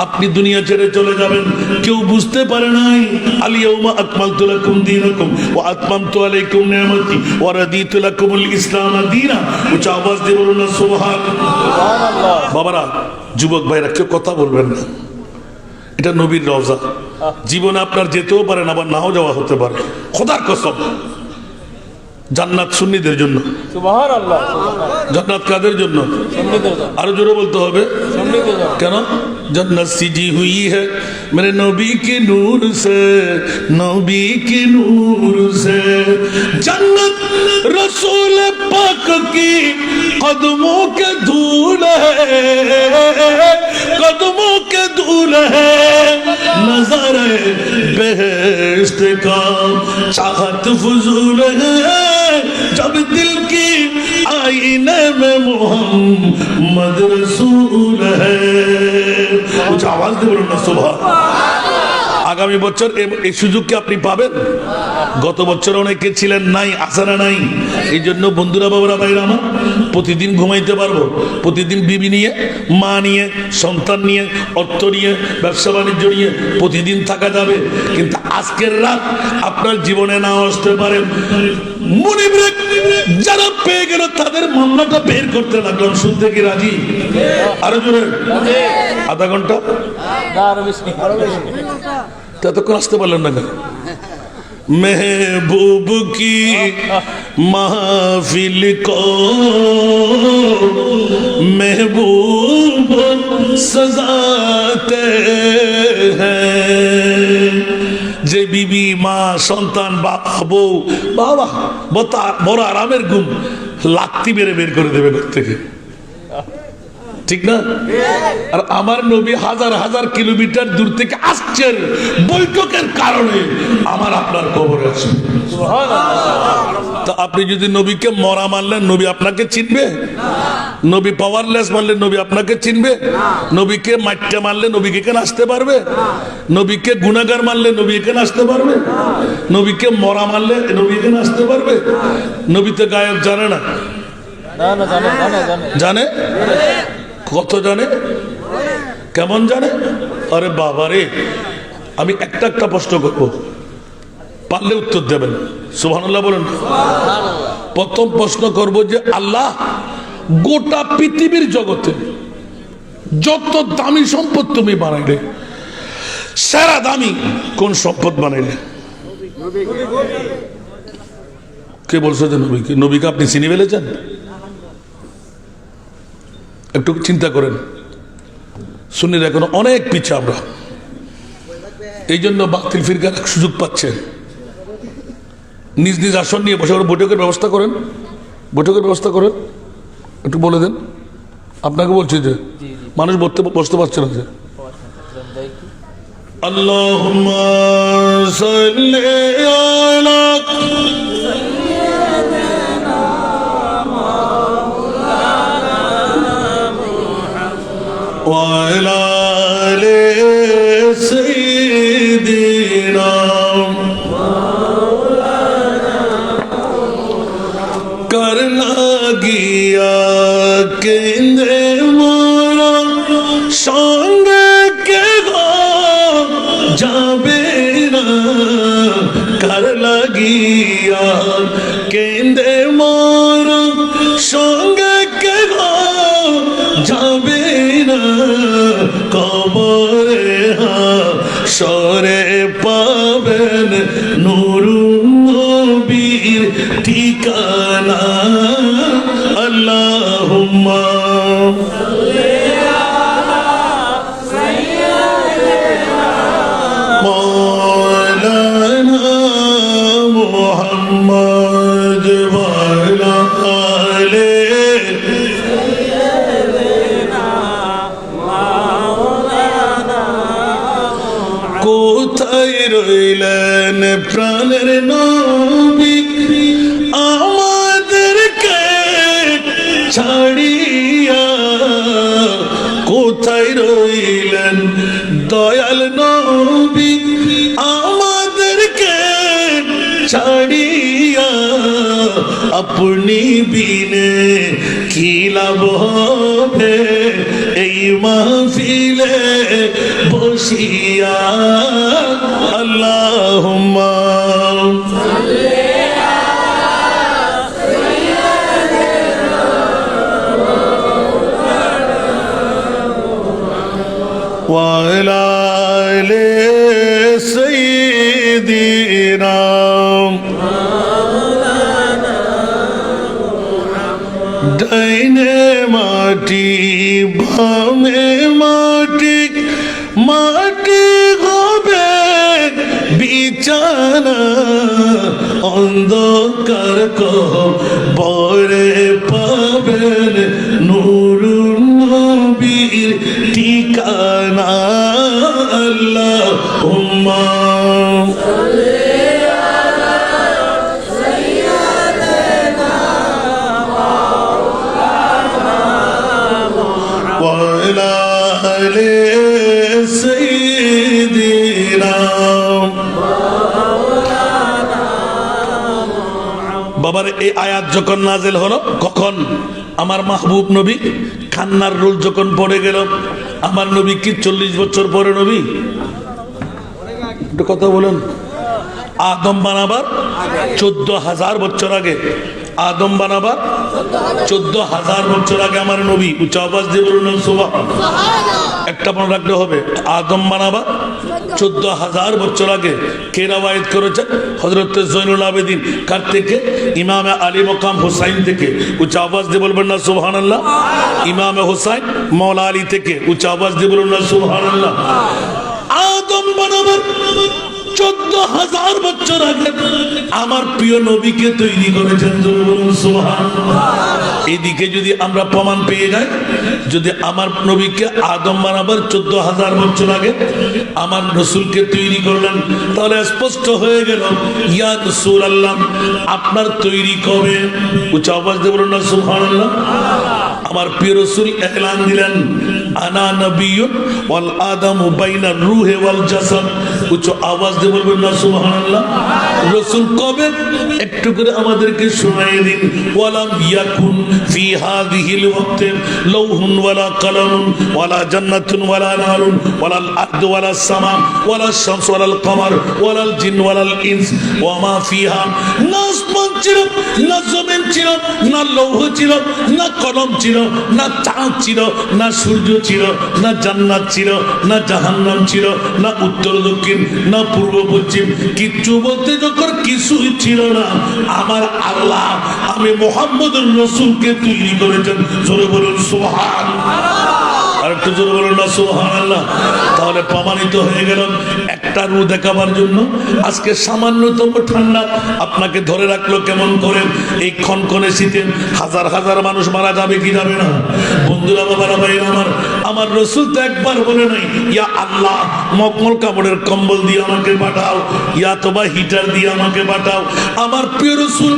আপনি দুনিয়া ছেড়ে চলে যাবেন। কেউ বুঝতে পারে নাই আল ইয়াউমা আকমালতু লাকুম দীনাকুম ওয়া আতমামতু আলাইকুম নি'মাতি ওয়া রাদিতু লাকুমুল ইসলাম দীনা। আওয়াজ দিয়ে বলুন না সুবহানাল্লাহ। বাবারা, যুবক ভাইরা, কেউ কথা বলবেন না। এটা নবীর রওজা। জীবনে আপনার যেতেও পারেন, আবার নাও যাওয়া হতে পারে। খোদার কসম, জান্নাত সুন্নিদের জন্য। সুবহানাল্লাহ। জান্নাত কাদের জন্য? সুন্নিদের জন্য। আরো জোরে বলতে হবে। সুন্নিদের জন্য। কেন? जन्नत सिजी हुई है मेरे नबी के नूर से, नबी के नूर से। जन्नत रसूल पाक की कदमों के धूल है, कदमों के धूल है। नज़ारे बेहेश्त का चाहत फजूल है, जब दिल की आईने में मोहम्मद रसूल है। कुछ आवाज दे बोलो ना सुबह। আগামী বছর এই সুযোগকে আপনি পাবেন। গত বছর অনেকে ছিলেন নাই, আসারা নাই। এই জন্য বন্ধুরা, বাবারা, ভাইরা আমার, প্রতিদিন ঘুমাইতে পারবো, প্রতিদিন বিবি নিয়ে, মা নিয়ে, সন্তান নিয়ে, অর্থ নিয়ে, ব্যবসা বাণিজ্য নিয়ে প্রতিদিন থাকা যাবে। কিন্তু আজকের রাত আপনার জীবনে না আসতে পারে। মুনিবরে যারা পেয়ে গেল তাদের মামলাটা বের করতে লাগলাম। শুনতে কি রাজি? আরো জোরে। আধা ঘন্টা ততক্ষণ আসতে পারলেন না কেন? महबूब की महफिल को महबूब सजाते हैं। যে বিবি, মা, সন্তান, বাবা, বউ, বাবা বড় আরামের ঘুম লাত্তি বের করে দেবে ঘর থেকে, ঠিক না? আর আমার নবী হাজার হাজার কিলোমিটার দূর থেকে আসছেন বৈঠকের কারণে আমার আপনার খবর আছে। তা আপনি যদি নবীকে মরা মানলেন, নবী আপনাকে চিনবে? নবী পাওয়ারলেস মানলে নবী আপনাকে চিনবে? নবীকে মাইটটা মানলে নবী এখানে আসতে পারবে? নবীকে গুনাহগার মানলে নবী এখানে আসতে পারবে? নবীকে মরা মানলে নবী এখানে আসতে পারবে? নবী তো গায়ব জানে না? জানে। কত জানে? কেমন জানে? আরে বাবা রে, আমি একটা একটা প্রশ্ন করবো, পারলে উত্তর দেবেন। সুবহানাল্লাহ বলেন। প্রথম প্রশ্ন করব যে আল্লাহ গোটা পৃথিবীর জগতে যত দামি সম্পদ তুমি বানাইলে, সেরা দামি কোন সম্পদ বানাইলে? কে বলছো যে নবীকে? নবীকে আপনি চিনি ফেলেছেন? একটু চিন্তা করেন। সুন্নিরা এখন অনেক পিছিয়ে আমরা, এই জন্য বাতিল ফিরকার সুযোগ পাচ্ছে। নিজ নিজ আসন নিয়ে বসে বৈঠকের ব্যবস্থা করেন, বৈঠকের ব্যবস্থা করেন। একটু বলে দেন। আপনাকে বলছি যে মানুষ বসতে পারছে না। আল্লাহুম্মা সাল্লি আলা ওয়া আলা আলি সাইয়্যিদিনা कर লাগিয়া কেন্দে মোরা সঙ্গে কে গো যাবে না कर লাগিয়া কেন্দে মোরা সঙ্গে কে গো যাবে না কবরে হাসরে পাবেন নূরুন নবীর ঠিকানা আল্লাহুম্মা মাওলানা মুহাম্মদ ওয়া আলা আলিহি কোথায় রইলেন প্রাণের নবী আমাদেরকে ছাড়িয়া, কোথায় রইলেন দয়াল নবী আমাদেরকে ছাড়িয়া, আপনি বিনে কি লাভ হবে এই মাহফিলে বসিয়া। আল্লাহুম্মা ওয়া আলা আলি সাইয়্যিদিনা ডাইনে মাটি বামে মাটি, মাটি হবে বিছানা, অন্ধকার কবরে পাবেন নূরুন নবীর ঠিকানা। আল্লাহুম্মা ওয়া আলা আলি সাইয়্যিদিনা। বাবার এই আয়াত যখন নাজিল হলো, কখন আমার মাহবুব নবী কান্নার রোল যখন পড়ে গেল, আমার নবী কি 40 বছর পরে নবী? একটু কথা বলেন। আদম বানাবার 14,000 বছর আগে, আদম বানাবার 14,000 বছর আগে আমার নবী। উচ্চ আওয়াজ দিয়ে বলুন সুবহানাল্লাহ। একটা মনে রাখতে হবে, আদম বানাবার 14,000 বছর আগে কে রওয়ায়াত করেছেন? হযরত জৈনুল আবেদিন। কার থেকে? ইমামে আলী মকাম হুসাইন থেকে। উচ্চ আওয়াজ দিয়ে বলবেন না সুবহানাল্লাহ। ইমামে হুসাইন মওলা আলী থেকে। উচ্চ আওয়াজ দিয়ে বলুন না সুবহানাল্লাহ। আদম বানাবার 14,000 বছর আগে আমার প্রিয় নবীকে তৈরি করেছেন। সুবহানাল্লাহ। এদিকে যদি আমরা প্রমাণ পেয়ে যাই, যদি আমার নবীকে আদম বানাবার 14,000 বছর আগে আমার রসুলকে তৈরি করলেন, তাহলে স্পষ্ট হয়ে গেল ইয়া রাসূলুল্লাহ আপনার তৈরি কবে? উচ্চ আওয়াজ দিয়ে বলুন না সুবহানাল্লাহ। আমার প্রিয় রসুল এলান দিলেন, আনা নবিয়্যুন ওয়াল আদামু বাইনা রূহি ওয়াল জাসাদ। উচ্চ আওয়াজ দিয়ে বলবেন না সুবহানাল্লাহ। রসুল কবে? একটু করে আমাদেরকে শোনাই দিন। ওয়ালাম ইয়াকুন ফি হাযিহিল ওয়াক্তি লাউহুন ওয়ালা কালামুন ওয়ালা জান্নাতুন ওয়ালা নারুন ওয়ালাল আরদু ওয়ালাস সামা ওয়ালাস শামসু ওয়ালাল কমার ওয়ালাল জিন ওয়ালাল ইনস ওয়া মা ফিহা। না আসমান ছিল, না জমিন ছিল, না লৌহ ছিল, না কলম ছিল, না চাঁদ ছিল, না সূর্য ছিল, না জান্নাত ছিল, না জাহান্নাম ছিল, না উত্তর দক্ষিণ, না পূর্ব পশ্চিম, কিচ্ছু বলতে যখন কিছুই ছিল না, আমার আল্লাহ আমি মুহাম্মদুর রাসূলকে তৈরি করেছেন। জোরে বলুন সুবহানাল্লাহ। আর একটু জোরে বলুন না সুবহানাল্লাহ। তাহলে প্রমাণিত হয়ে গেল, একটা রু দেখাবার জন্য আজকে সামান্যতম ঠান্ডা আপনাকে ধরে রাখলো কেমন করে? এই ক্ষণক্ষণে শীতে হাজার হাজার মানুষ মারা যাবে কি যাবে না? বন্ধুরা, বাবারা, ভাইরা আমার আমার রসুল তো একবার বলে নাই ইয়া আল্লাহ মকমল কাপড়ের কম্বল দিয়ে আমাকে পাঠাও, ইয়া তোবা হিটার দিয়ে আমাকে পাঠাও। আমার প্রিয় রসুল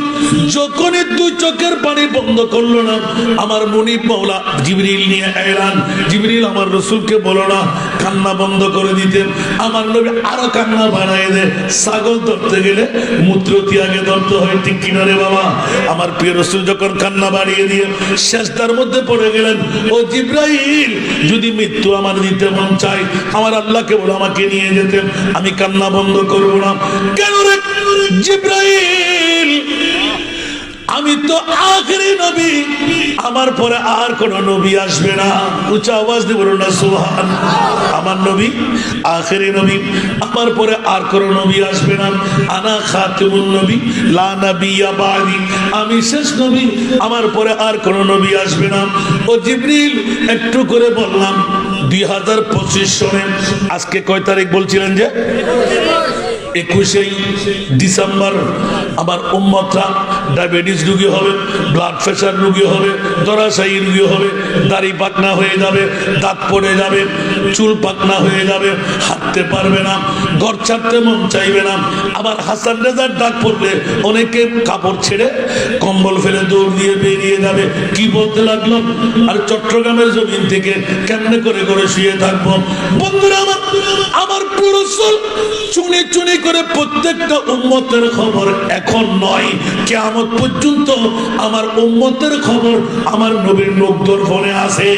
যখনই দুই চোখের পানি বন্ধ করলো না, আমার মুনিব মাওলা জিবরিল নিয়ে এলেন। জিবরিল আমার রসুলকে বলো না কান্না বন্ধ করে দিতেন। আমার নবী আরো কান্না বাড়ায় দেয়। ছাগল ধরতে গেলে মূত্র তিয়াগে ধরতে হয়, ঠিক কিনা রে বাবা? আমার প্রিয় রসুল যখন কান্না বাড়িয়ে দিয়ে শেষদার মধ্যে পড়ে গেলেন, ও জিবরাইল যদি মৃত্যু আমার দিতে মন চাই আমার আল্লাহকে বলো আমাকে নিয়ে যেতেন, আমি কান্না বন্ধ করবো না। কেন রে জিবরাইল? আমি তো আখেরি নবী, আমার পরে আর কোন নবী আসবে না। উচ্চ আওয়াজ দিয়ে বলুন না সুবহান। আমার নবী আখেরি নবী, আমার পরে আর কোন নবী আসবে না। আনা খাতিমুন নবী লা নাবিয়্যা বাদি, আমি শেষ নবী, আমার পরে আর কোন নবী আসবে না। ও জিবরিল একটু করে বললাম 2025 সনে আজকে কয় তারিখ বলছিলেন যে 21 ডিসেম্বর আমার উম্মতরা ডায়াবেটিস রোগী হবে, ব্লাড প্রেশার রোগী হবে, ধরাশায়ী রোগী হবে, দাড়ি পাকনা হয়ে যাবে, দাঁত পড়ে যাবে, চুল পাকনা হয়ে যাবে, হাঁটতে পারবে না, ঘর ছাড়তে মন চাইবে না। আবার হাসান রেজার ডাক পড়লে অনেকে কাপড় ছেড়ে কম্বল ফেলে দৌড় দিয়ে বেরিয়ে যাবে। কি বলতে লাগলো? আর চট্টগ্রামের জমিন থেকে কেমনে করে করে শুয়ে থাকবো? বন্ধুরা আমার প্রিয় রাসূল চুনি চুনি করে প্রত্যেকটা উম্মতের খবর এখন নয়, কিয়ামত পর্যন্ত আমার উম্মতের খবর আমার নবীর নবদর ফোনে আছে।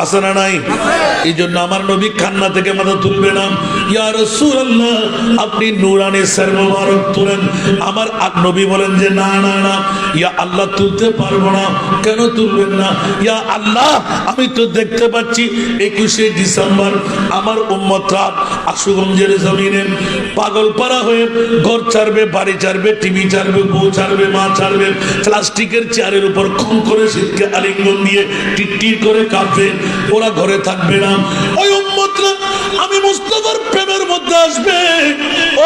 আছে না নাই? এই জন্য আমার নবী কান্না থেকে মাথা তুলবে না। ইয়া রাসূলুল্লাহ আপনি নূরানি সর মোবারক তুলেন। আমার নবী বলেন যে না না না, ইয়া আল্লাহ তুলতে পারবো না। কেন তুলবেন না? ইয়া আল্লাহ আমি তো দেখতে পাচ্ছি 21 ডিসেম্বর আমার উম্মতরা আশুগঞ্জের জমিনে পাগল পারা হয়ে ঘর ছাড়বে, বাড়ি ছাড়বে, টিভি ছাড়বে, বউ ছাড়বে, মা ছাড়বে, প্লাস্টিকের চেয়ারের উপর খুন করে শীতকে আলিঙ্গন দিয়ে টিটটির করে কাঁপবে, ওরা ঘরে থাকবে না। ওই উম্মতরা আমি মুস্তাফার প্রেমের মধ্যে আসবে।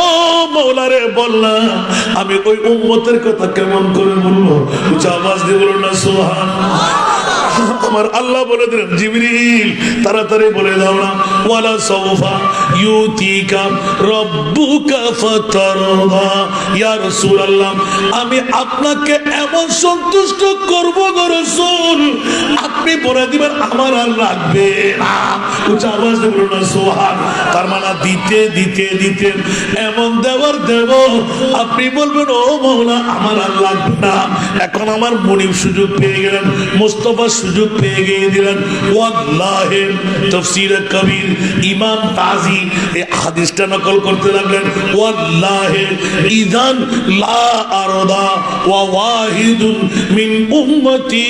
ও মাওলা রে বল না আমি ওই উম্মতের কথা কেমন করে বলবো? উচ্চ আওয়াজ দিয়ে বলুন না সুবহানাল্লাহ। আমার আল্লাহ বলে দিলেন জিবরিল তাড়াতাড়ি বলে দাও না ওয়ালা সাওফা ইউতিকা রাব্বুকা ফাতারদা। ইয়া রাসূলুল্লাহ আমি আপনাকে এমন সন্তুষ্ট করব গো রাসূল, আপনি বলে দিবেন আমার আর লাগবে না। উচ্চ আওয়াজ দিয়ে বলুন না সুবহান। তার মানে দিতে দিতে দিতে এমন দেওয়ার দেব আপনি বলবেন ও মাওলা আমার আর লাগবে না। এখন আমার মুনিব সুযোগ পেয়ে গেলেন, মুস্তাফা সুযোগ পেয়ে গিয়ে দিলেন। ওয়াল্লাহি তাফসীর কবির ইমাম তাজি এই হাদিসটা নকল করতে লাগলেন। ওয়াল্লাহি ইযান লা আরদা ওয়া ওয়াহিদুন মিন উম্মতি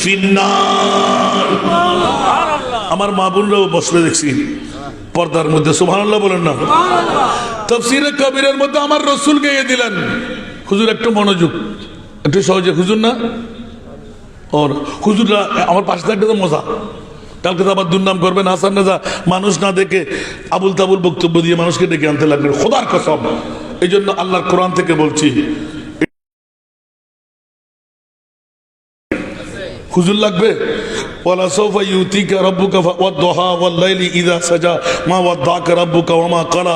ফিন্নার। আমার মা বোনরাও বসবে দেখছি পর্দার মধ্যে, সুবহানাল্লাহ বলেন না। তাফসীর কবিরের মধ্যে আমার রাসূল গিয়ে দিলেন। হুজুর একটু মনোযোগ, একটু সহজে হুজুর না ওর হুজুররা আমার পাশে থাকলে তো মজা। কালকে তো আবার দুর্নাম করবেন হাসান রাজা, মানুষ না দেখে আবুল তাবুল বক্তব্য দিয়ে মানুষকে ডেকে আনতে লাগলেন, খোদার কসম। এই জন্য আল্লাহর কোরআন থেকে বলছি হুজুর লাগবে। ওয়ালা সাওফা ইউতিকা রাব্বুকা ওয়াদ-দুহা ওয়াল-লাইলি ইযা সাজা মা ওয়াদ্দাকা রাব্বুকা ওয়া মা ক্বালা।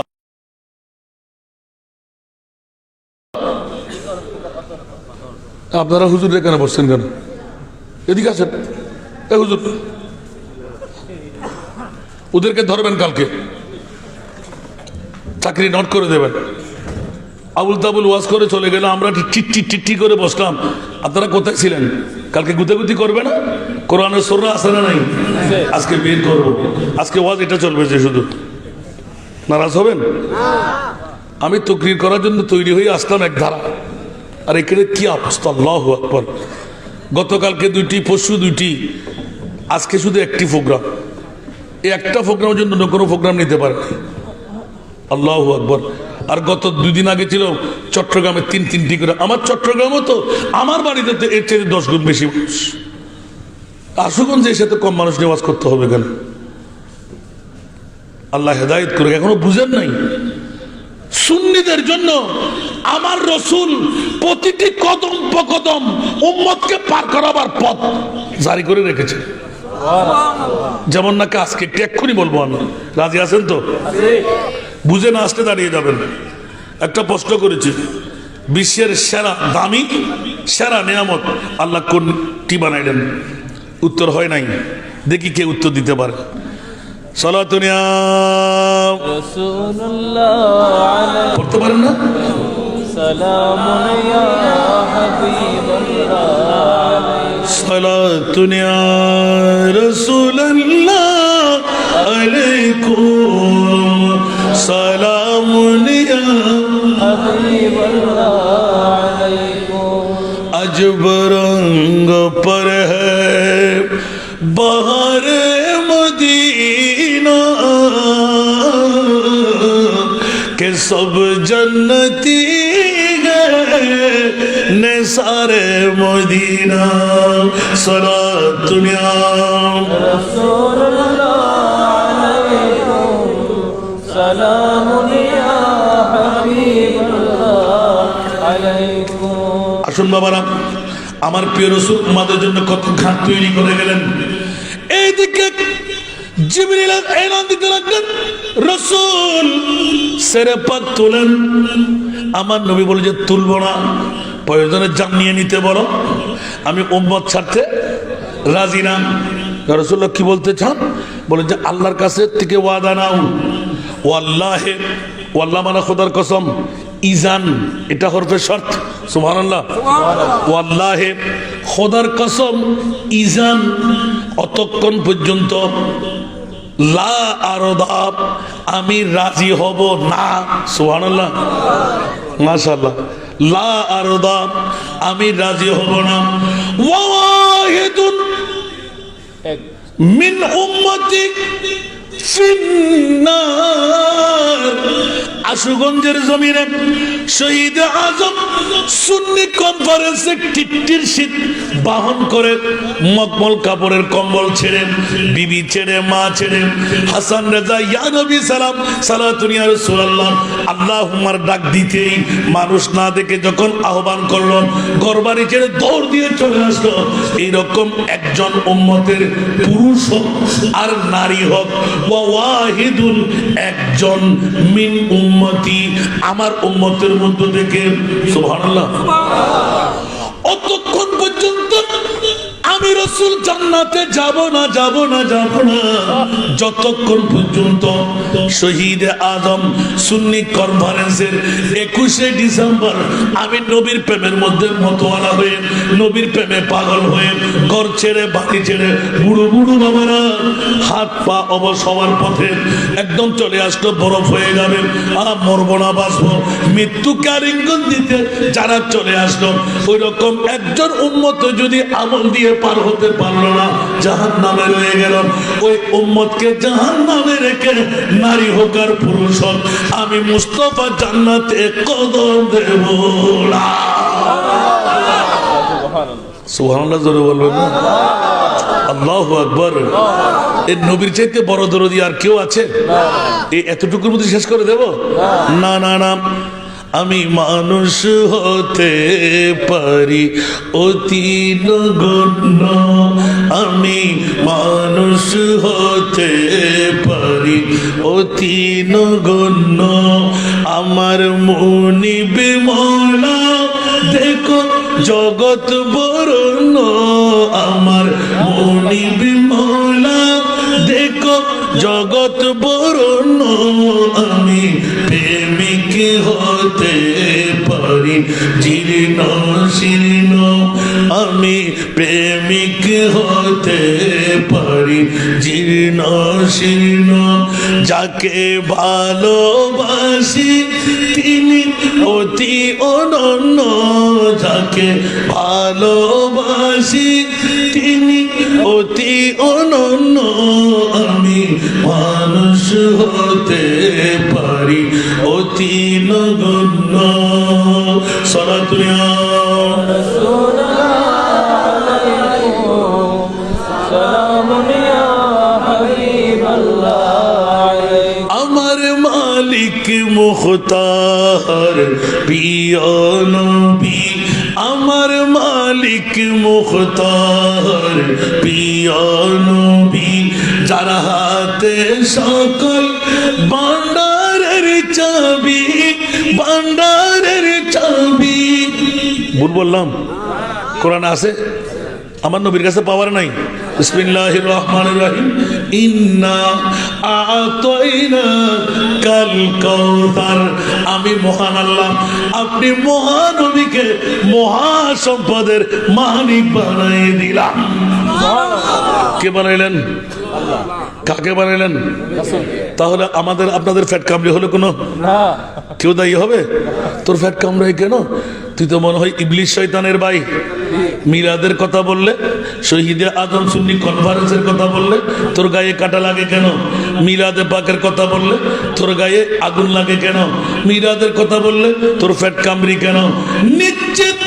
আপনারা হুজুর কেন বসছেন কেন? এদিকে আসেন। এ হুজুর ওদেরকে ধরবেন, কালকে চাকরি নট করে দেবেন। আবুল তাবুল ওয়াজ করে চলে গেল, আমরা টিট্টি টিট্টি করে বসলাম। আপনারা কোথায় ছিলেন? কালকে গুতাগুতি করবে না? কোরআনের সূরা আছে না নাই? আজকে বের করবো। আজকে ওয়াজ এটা চলবে যে শুধু। নারাজ হবেন? আমি তাকরীর করার জন্য তৈরি হয়ে আসলাম এক ধারা, আর এখানে কি অবস্থা! আল্লাহু আকবার। গতকালকে 2টি, পরশু 2টি, আজকে শুধু একটি প্রোগ্রাম। এই একটা প্রোগ্রামের জন্য অন্য কোনো প্রোগ্রাম নিতে পারে। আল্লাহু আকবার। আর গত 2 দিন আগে ছিল চট্টগ্রামে 3টি করে। আমার চট্টগ্রামও তো আমার বাড়িতে তো এর চেয়ে 10 গুণ বেশি মানুষ। আশুগঞ্জে এসে তো কম মানুষ নিয়ে করতে হবে কেন? আল্লাহ হেদায়েত করুক। এখনো বুঝেন নাই সুন্নিদের জন্য আমার রাসূল প্রতিটি কদম কদম উম্মতকে পার করাবার পথ জারি করে রেখেছে। যেমন নাকি আজকে এক্ষুনি বলবো আমি, রাজি আছেন তো? বুঝে না আসতে দাঁড়িয়ে যাবেন। একটা প্রশ্ন করেছি, বিশ্বের সেরা দামি সেরা নিয়ামত আল্লাহ কোনটি বানাইলেন? উত্তর হয় নাই। দেখি কে উত্তর দিতে পারে। সালাতু পড়তে পারেন না? সালাতু ইয়া রাসূলুল্লাহ আলাইকুম সালামুন ইয়া হাবিবাল্লাহ আলাইকুম अजब रंग पर है बहार मदीना के सब जन्नती गए सारे मदीना सलातुनिया रसूलुल्लाह अलैकुम सलामुनिया हबीबुल्लाह अलैकुम। আসুন বাবারা, আমার প্রিয় রাসূল আমাদের জন্য কত ঘাট তৈরি করে গেলেন। এইদিকে জিবরিল এলান দিতে লাগলেন, রাসূল সেরে পাক তোলেন। আমার নবী বলে যে তুলবো না, প্রয়োজনে জান নিয়ে নিতে বলো, আমি উম্মত ছাড়তে রাজি না। রাসূলুল্লাহ কি বলতে চান? বলে যে আল্লাহর কাছে থেকে ওয়াদা নাও, ওয়াল্লাহে, ওয়াল্লাহ মানে খোদার কসম, ইজান এটা হরফে শর্ত, সুবহানাল্লাহ, ওয়াল্লাহে খোদার কসম, ইজান অতক্ষণ পর্যন্ত লা আরদা আমি রাজি হব না, সুবহানাল্লাহ, মাশাআল্লাহ, লা আরদা আমি রাজি হব না, ওয়াহিদুন মিন উম্মতি ফিন্নার। আশুগঞ্জের জমিনে শহীদ আজম সুন্নি কনফারেন্সে টিট্টির শীত বাহন করে মকমল কাপড়ের কম্বল ছেড়ে, বিবি ছেড়ে, মা ছেড়ে, হাসান রেজা ইয়া নবী সালাম সালাতুন ইয়া রাসূলুল্লাহ আল্লাহুম্মার ডাক দিতেই মানুষ না দেখে যখন আহ্বান করলো, ঘরবাড়ি ছেড়ে দৌড় দিয়ে চলে আসলো। এইরকম একজন উম্মতের পুরুষ হোক আর নারী হোক, ওয়াহিদুন একজন মিন উম্মতি আমার উম্মতের মধ্য থেকে, সুবহানাল্লাহ, অতক্ষণ পর্যন্ত আমি রাসূল জান্নাতে যাব না, যাব না, যাব না, যতক্ষণ পর্যন্ত শহীদ আজম সুন্নি কনফারেন্সের 21শে ডিসেম্বর আমি নবীর প্রেমের মধ্যে মতওয়ালা হয়ে, নবীর প্রেমে পাগল হয়ে, ঘর ছেড়ে বাড়ি ছেড়ে, বুড়ো বুড়ো বাবারা হাত পা অবশ হওয়ার পথে একদম চলে আসলো, বরফ হয়ে যাবে, মরবো না বাঁচবো, মৃত্যুকে আলিঙ্গন দিতে যারা চলে আসলো, ওই রকম একজন উম্মত যদি আমল দিয়ে পার হতে পারলো না, জাহান্নামে রয়ে গেল। ওই উম্মতকে জাহান্নামে রেখে নারী হোক আর পুরুষ হোক আমি মুস্তাফা জান্নাতে কদম দেব না। সুবহানাল্লাহ জোরে বলবেন না? আল্লাহু আকবার। এই নবীর চাইতে বড় দরদি আর কেউ আছে? এই এতটুকুর মধ্যে শেষ করে দেব? না না না, আমি মানুষ হতে পারি অতি নগণ্য, আমি মানুষ হতে পারি অতি নগণ্য, আমার মুনিব মওলা দেখো জগৎ বরণ্য, আমার মুনিব মওলা দেখো জগৎ বরণ্য, আমি প্রেমিক হতে পারি জীর্ণ শীর্ণ, আমি প্রেমিক হতে পারি জীর্ণ শীর্ণ, যাকে ভালোবাসি তিনি অতি অনন্য, যাকে ভালোবাসি তিনি অতি অনন্য, আমি মানুষ হতে পারি অতি নগণ্য। সালাতু ইয়া রাসূলুল্লাহ আলাইকুম সালামুন ইয়া হাবিবাল্লাহ। আমার মালিক মুখতার প্রিয় নবী, আমার মালিক মুখতার প্রিয় নবী যার হাতে সকল ভান্ডারের চাবি, ভান্ডারের চাবি। ভুল বললাম? কোরআনে আছে, আমার নবীর কাছে পাওয়ার নাই। বিসমিল্লাহির রহমানির রহিম। ইন্না আতাইনা কাল কাউসার। আমি মহান আল্লাহ, আপনি মহানবীকে মহাসম্পদের মালিক বানাই দিলাম। কে বানাইলেন? কাকে বানাইলেন? তাহলে আমাদের আপনাদের ফ্যাট কামড়ে হলে কোনো কেউ দায়ী হবে? তোর ফ্যাট কামড়াই কেন? তুই তো মনে হয় ইবলিশ শয়তানের ভাই। মিলাদের কথা বললে, শহীদে আদম সুন্নি কনফারেন্সের কথা বললে তোর গায়ে কাটা লাগে কেন? মিলাদে পাকের কথা বললে তোর গায়ে আগুন লাগে কেন? মিলাদের কথা বললে তোর ফ্যাট কামড়ি কেন? নিশ্চিত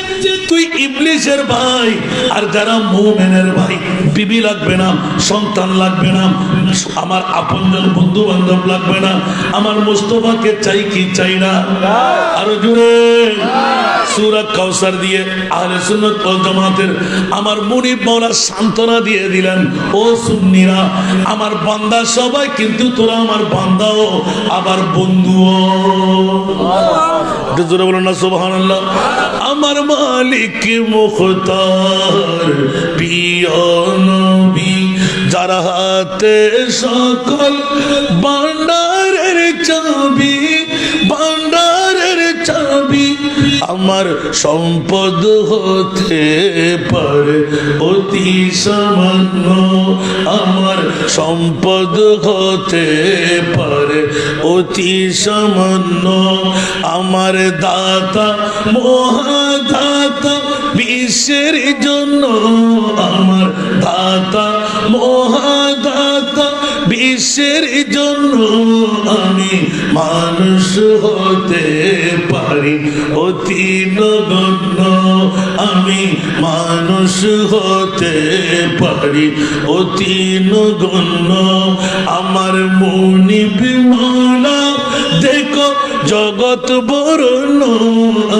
তুই ইবলিশের ভাই। আর যারা মুমিনের ভাই, বিবি লাগবে না, সন্তান লাগবে না, আমার আপনজন বন্ধু বান্ধব লাগবে না, আমার মুস্তাফাকে চাই কি চাই না? আরো জোরে সূরা কাউসার দিয়ে আহলে সুন্নাত ওয়াল জামাতের আমার মুনিব মাওলা সান্ত্বনা দিয়ে দিলেন, ও সুন্নিরা, আমার বান্দা সবাই কিন্তু তোরা আমার বান্দাও, আবার বন্ধুও। একটু জোরে বলুন না সুবহানাল্লাহ। আমার মালিক মুখতার প্রিয় নবী যার হাতে সকল ভান্ডারের চাবি, ভান্ডারের চাবি। আমার সম্পদ হতে পারে অতি সামান্য, আমার সম্পদ হতে পারে অতি সামান্য। আমার দাতা মহাদাতা বিশ্বের জন্য, আমার দাতা মহাদাতা বিশ্বের জন্য। আমি মানুষ হতে পারি অতি নগণ্য, আমি মানুষ হতে পারি অতি নগণ্য। আমার মুনিব মাওলা দেখো জগৎ বরণ্য,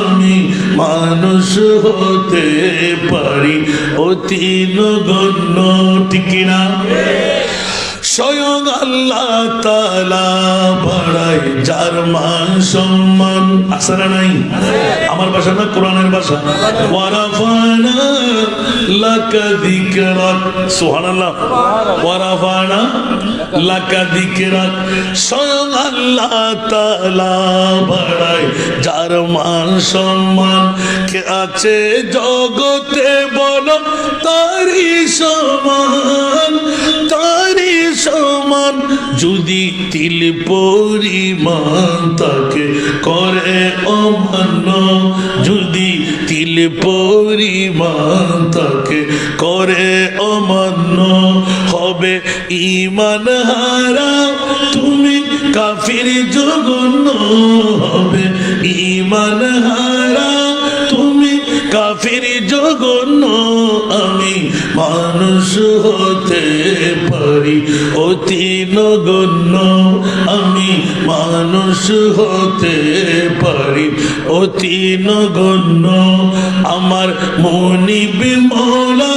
আমি মানুষ হতে পারি অতি নগণ্য। ঠিক না? স্বয়ং আল্লাহ তাআলা বাড়ায় যার মান সম্মান। আছে না নাই? আমার ভাষা না, কোরআনের ভাষা। ওয়ারাফানা লাকা যিকরাক। সুবহানাল্লাহ। ওয়ারাফানা লাকা যিকরাক। স্বয়ং আল্লাহ তাআলা বাড়ায় যার মান সম্মান। কে আছে জগতে বলো তারই সমান, তারই সমান। যদি তিল পরিমাণ তাকে করে অমান্য, যদি তিল পরিমাণ তাকে করে অমান্য, হবে ঈমান হারা তুমি কাফির জঘন্য, হবে ঈমান হারা তুমি কাফির জঘন্য। আমি মানুষ হতে পারি অতি নগণ্য, আমি মানুষ হতে পারি অতি নগণ্য। আমার মুনিব মাওলা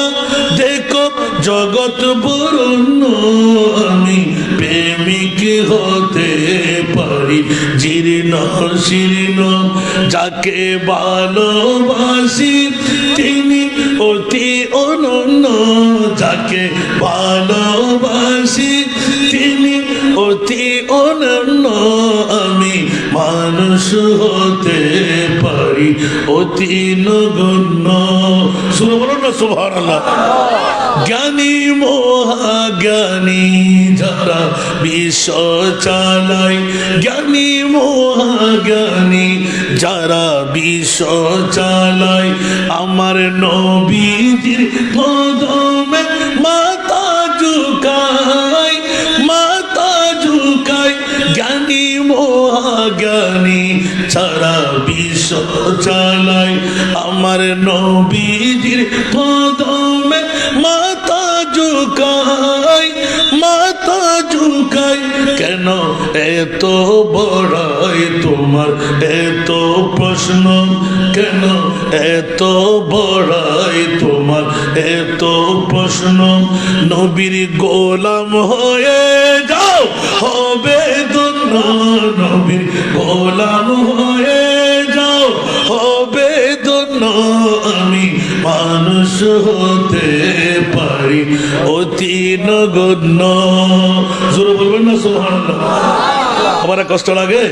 দেখো জগৎ বরণ্য, আমি প্রেমিক হতে পারি জীর্ণ শীর্ণ। যাকে ভালোবাসি তিনি অতি অনন্য, যাকে ভালোবাসি তিনি অতি অনন্য। আমি মানুষ হতে পারি অতি নগণ্য। শুনে বলুন না সুবহানাল্লাহ। জ্ঞানী মহাজ্ঞানী যারা বিশ্ব চালায়, জ্ঞানী মহাজ্ঞানী যারা বিশ্ব চালায়, আমার নবীজির কদমে মাথা ঝুকায়, মাথা ঝুকায়। জ্ঞানী মহাজ্ঞানী যারা বিশ্ব চালায়, আমার নবীজির কদমে মাথা ঝুকায়, মাথা ঝুকায়। কেন এত বড় বড়াই তোমার এত প্রশ্ন কেন, এত বড়াই তোমার এত প্রশ্ন, নবীর গোলাম হয়ে যাও হবে ধন্য, নবীর গোলাম হয়ে যাও হবে ধন্য, আমি মানুষ হতে পারি অতি নগণ্য। জোরে বলবেন না সুবহানাল্লাহ? আমার কষ্ট লাগে?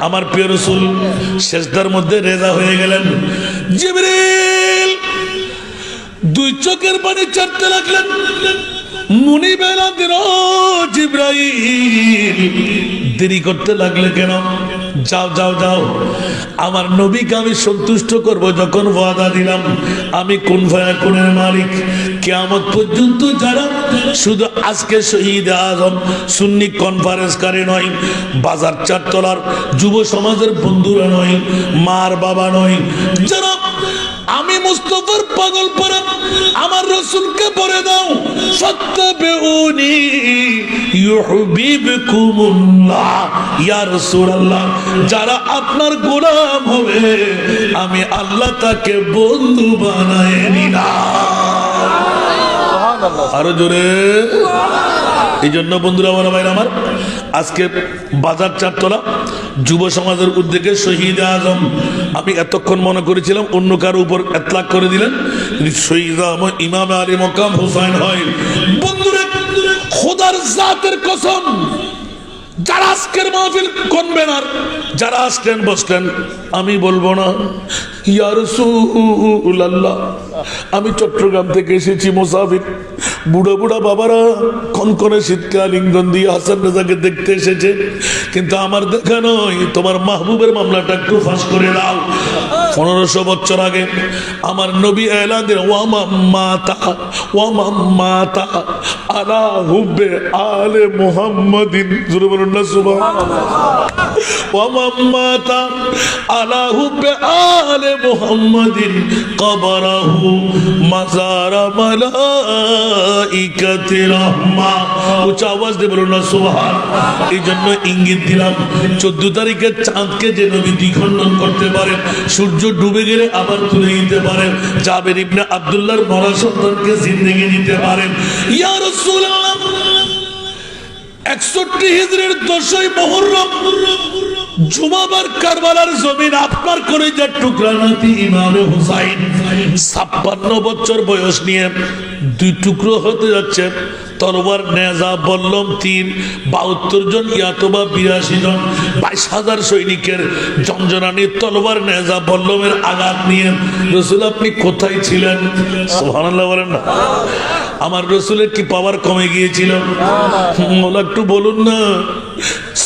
আমার প্রিয় রাসূল সিজদার মধ্যে রেজা হয়ে গেলেন। জিবরিল দুই চোখের পানি ছাড়তে লাগলেন। মুনিব এলেন, জিবরাইল দেরি করতে লাগলে কেন? যাও যাও যাও, আমার নবীকে আমি সন্তুষ্ট করব যখন ওয়াদা দিলাম। আমি কুন ফায়াকুনের মালিক। কিয়ামত পর্যন্ত যারা শুধু আজকে শহীদ আজম সুন্নি কনফারেন্সকারী নয়, বাজার চারতলার যুব সমাজের বন্ধুরা নয়, মার বাবা নয়, যারা আমি মুস্তাফার পাগল পরা আমার রাসূলকে বলে দাও ফাত্তাবিউনি ইউহিব্বুকুমুল্লাহ, ইয়া রাসূলুল্লাহ, যারা আপনার গোলাম হবে আমি আল্লাহ তাকে বন্ধু বানায় নিলাম। আরো জোরে। এই জন্য বন্ধুরা আমার ভাইরা আমার, আজকে বাজার চারতলা যুব সমাজের উদ্যোগে শহীদ আজম, আমি এতক্ষণ মনে করেছিলাম অন্য কারো উপর এতলাক করে দিলেন, শহীদ ইমাম আলী মকাম হুসাইন হয়। বন্ধুরা খোদার জাতের কসম, যারা আজকের মাহফিল কনভেনার, যারা আসলেন বসলেন, আমি বলবো না ইয়া রাসূলুল্লাহ, আমি চট্টগ্রাম থেকে এসেছি মুসাফির। বুড়া বুড়া বাবারা কনকনে শীতকাল ইন্ধন দিয়ে হাসান রেজাকে দেখতে এসেছে, কিন্তু আমার দেখা নয়, তোমার মাহবুবের মামলাটা একটু ফাঁস করে দাও। 1500 বছর আগে আমার নবী এলান দিলেন, ওয়ামাম্মাতা আলা হুব্বে আলে মুহাম্মাদিন, জোরে বলুন না সুবহানাল্লাহ। ওয়ামাম্মাতা আলা হুব্বে আলে মুহাম্মাদিন কবরাহু মাজারা মালাইকাতি রাহমা। উচ্চ আওয়াজ দিয়ে বলুন না সুবহানাল্লাহ। এই জন্য ইঙ্গিত দিলাম 14 তারিখে চাঁদকে যে নবী দ্বিখণ্ডন করতে পারেন, সূর্য ডুবে গেলে আবার তুলে নিতে পারেন, জাবের ইবনে আব্দুল্লাহর মরা সন্তানকে জিন্দেগি দিতে পারেন। ইয়া রাসূলুল্লাহ 61 হিজরির 10ই মুহররম জুমাবার কারবালার জমিন আপনার কলিজার টুকরা নাতি ইমাম হুসাইন 56 বছর বয়স নিয়ে দুই টুকরো হতে যাচ্ছে। তরবার, নেজা, বল্লম, তীর, 72 জন ইয়াতবা 82 জন, 22,000 সৈনিকের জঞ্জনানি তলবার, নেজা, বল্লমের আঘাত নিয়ে রাসূল আপনি কোথায় ছিলেন? সুবহানাল্লাহ বলেন না। আমার রাসূলের কি পাওয়ার কমে গিয়েছিল? মোলা একটু বলুন না।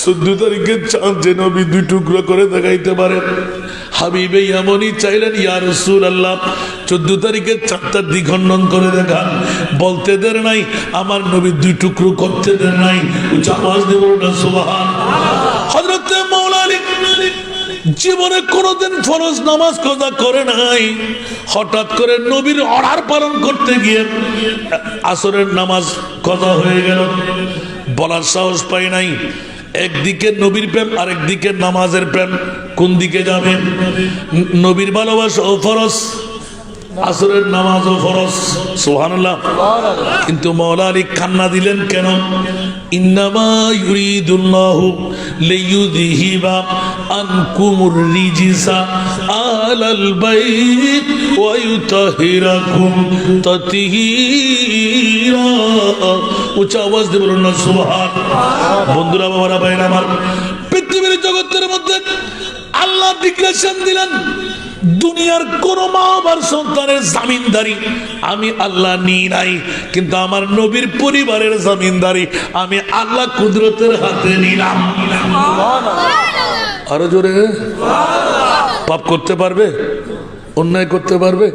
14 তারিখে চাঁদ যে নবী দুই টুকরো করে দেখাইতে পারেন, হাবিবে ইয়ামনি চাইলেন ইয়া রাসূলুল্লাহ 14 তারিখে চাঁদটা দ্বিখণ্ডন করে দেখান। বলতে দের নাই, আমার নবী দুই টুকরো করতে দের নাই। উচ্চ আওয়াজ দিয়ে বলুন না সুবহানাল্লাহ। হযরত মাওলানা আলী জীবনে কোনোদিন ফরজ নামাজ কাজা করে নাই। হঠাৎ করে নবীর অর্ডার পালন করতে গিয়ে আসরের নামাজ কাজা হয়ে গেল। বলার সাহস পাই নাই। একদিকে নবীর প্রেম, আরেকদিকে নামাজের প্রেম, কোন দিকে যাবে? নবীর ভালোবাসা ও ফরজ, আসরের নামাজও ফরজ। সুবহানাল্লাহ। কিন্তু মাওলা আলী কান্না দিলেন কেন? ইন্নামা ইউরিদুল্লাহু লিইউযহিবা আনকুমুর রিজিসা আলাল বাইত ওয়া ইউতাহিরাকুম তাতহীরা। উচ্চ আওয়াজ দিয়ে বলুন না সুবহানাল্লাহ। বন্ধুরা, বাবারা, ভাইরা আমার, পৃথিবীর জগতের মধ্যে আল্লাহ ডিক্লারেশন দিলেন দুনিয়ার কোন মা বাবার সন্তানের জামিনদারি আমি আল্লাহ নিই নাই, কিন্তু আমার নবীর পরিবারের জামিনদারি আমি আল্লাহ কুদরতের হাতে নিলাম। আরো জোরে। পাপ করতে পারবে? অন্যায় করতে পারবে?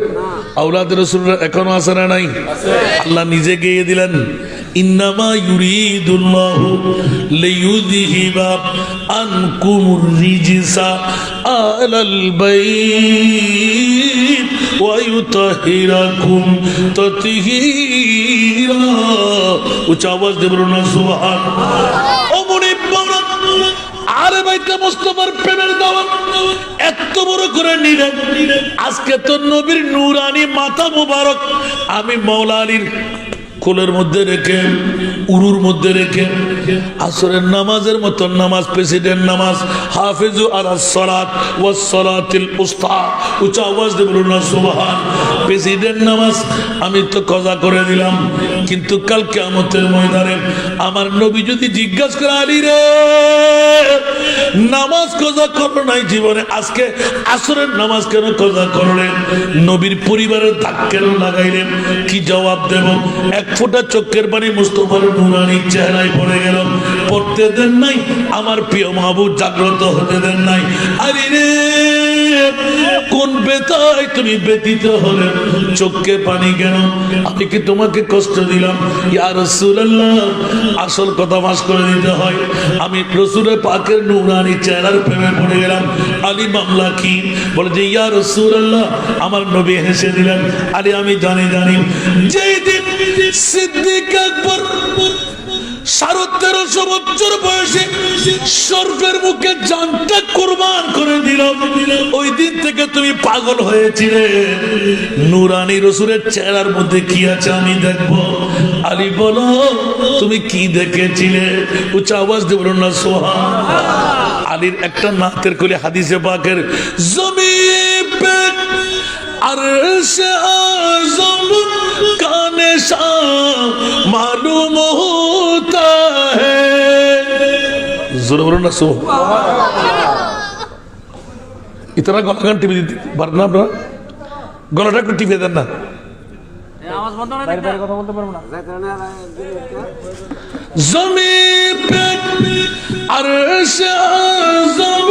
আওলাদ রাসূলরা এখনো আছে না নাই? আল্লাহ নিজে গিয়ে দিলেন, ইন্নামা ইউরিদুল্লাহু লিইউযহিবা আনকুমুর রিজিসা আলাল বাইত ওয়া ইউতাহিরাকুম তাতহীরা। উচ্চ আওয়াজ দিয়ে বলুন না সুবহানাল্লাহ। ও মুনিব, আরে ভাইটা মুস্তাফার প্রেমের দাওয়াত এত বড় করে নিলেন। আজকে তো নবীর নূরানি মাথা মুবারক আমি মাওলা আলীর কোলের মধ্যে রেখে, উরুর মধ্যে রেখে আসরের নামাজের মতো নামাজ, প্রেসিডেন্ট নামাজ, হাফিজু আলাস সালাত ওয়াস সালাতিল উস্তা, উচ্চ আওয়াজ দিয়ে বলুন না সুবহান। প্রেসিডেন্ট নামাজ আমি তো কজা করে দিলাম, কিন্তু কাল কিয়ামতের ময়দানে আমার নবী যদি জিজ্ঞাসা করে, আলী রে নামাজ কজা করো নাই জীবনে, আজকে আসরের নামাজ কেন কজা করলেন, নবীর পরিবারের দাগ কেন লাগাইলেন, কি জবাব দেব? এক ফোঁটা চোখের পানি মুস্তাফার নূরানি চেহারায় পড়ে গেল। পড়তে দেন নাই, আমার প্রিয় মাহবুব জাগ্রত হতে দেন নাই। আরে রে কোন বেতায় তুমি ব্যতীত হলে, চোখে পানি কেন? আমি কি তোমাকে কষ্ট দিলাম? ইয়া রাসূলুল্লাহ, আসল কথা মাস করে দিতে হয়। আমি রাসূলের পাকের নূরানি চেহারার প্রেমে পড়ে গেলাম। আলী মামলা কি? বলে যে ইয়া রাসূলুল্লাহ, আমার নবী হেসে দিলেন। আলী আমি জানি যেই দিন সিদ্দিক আকবর 13.5 বছর বয়সে শরফের মুখে জানটা কুরবান করে দিল, ওই দিন থেকে তুমি পাগল হয়েছিলে। নূরানি রাসূলের চেহারার মধ্যে কি আছে আমি দেখবো। আলী বলো তুমি কি দেখেছিলে? উচ্চ আওয়াজ দিয়ে বলুন না সুবহান। আলীর একটা নাতের কলি হাদিসে পাকের, জমিন পে अर्श आज़म का निशान मालूम होता है। जोर बोलो ना इतना गला गान टीवी পারেন না আপনারা? গলাটা একটু টিপে দেন না, আওয়াজ বন্ধ না, বাইরে কথা বলতে পারবো না। জমিন পে अर्श आज़म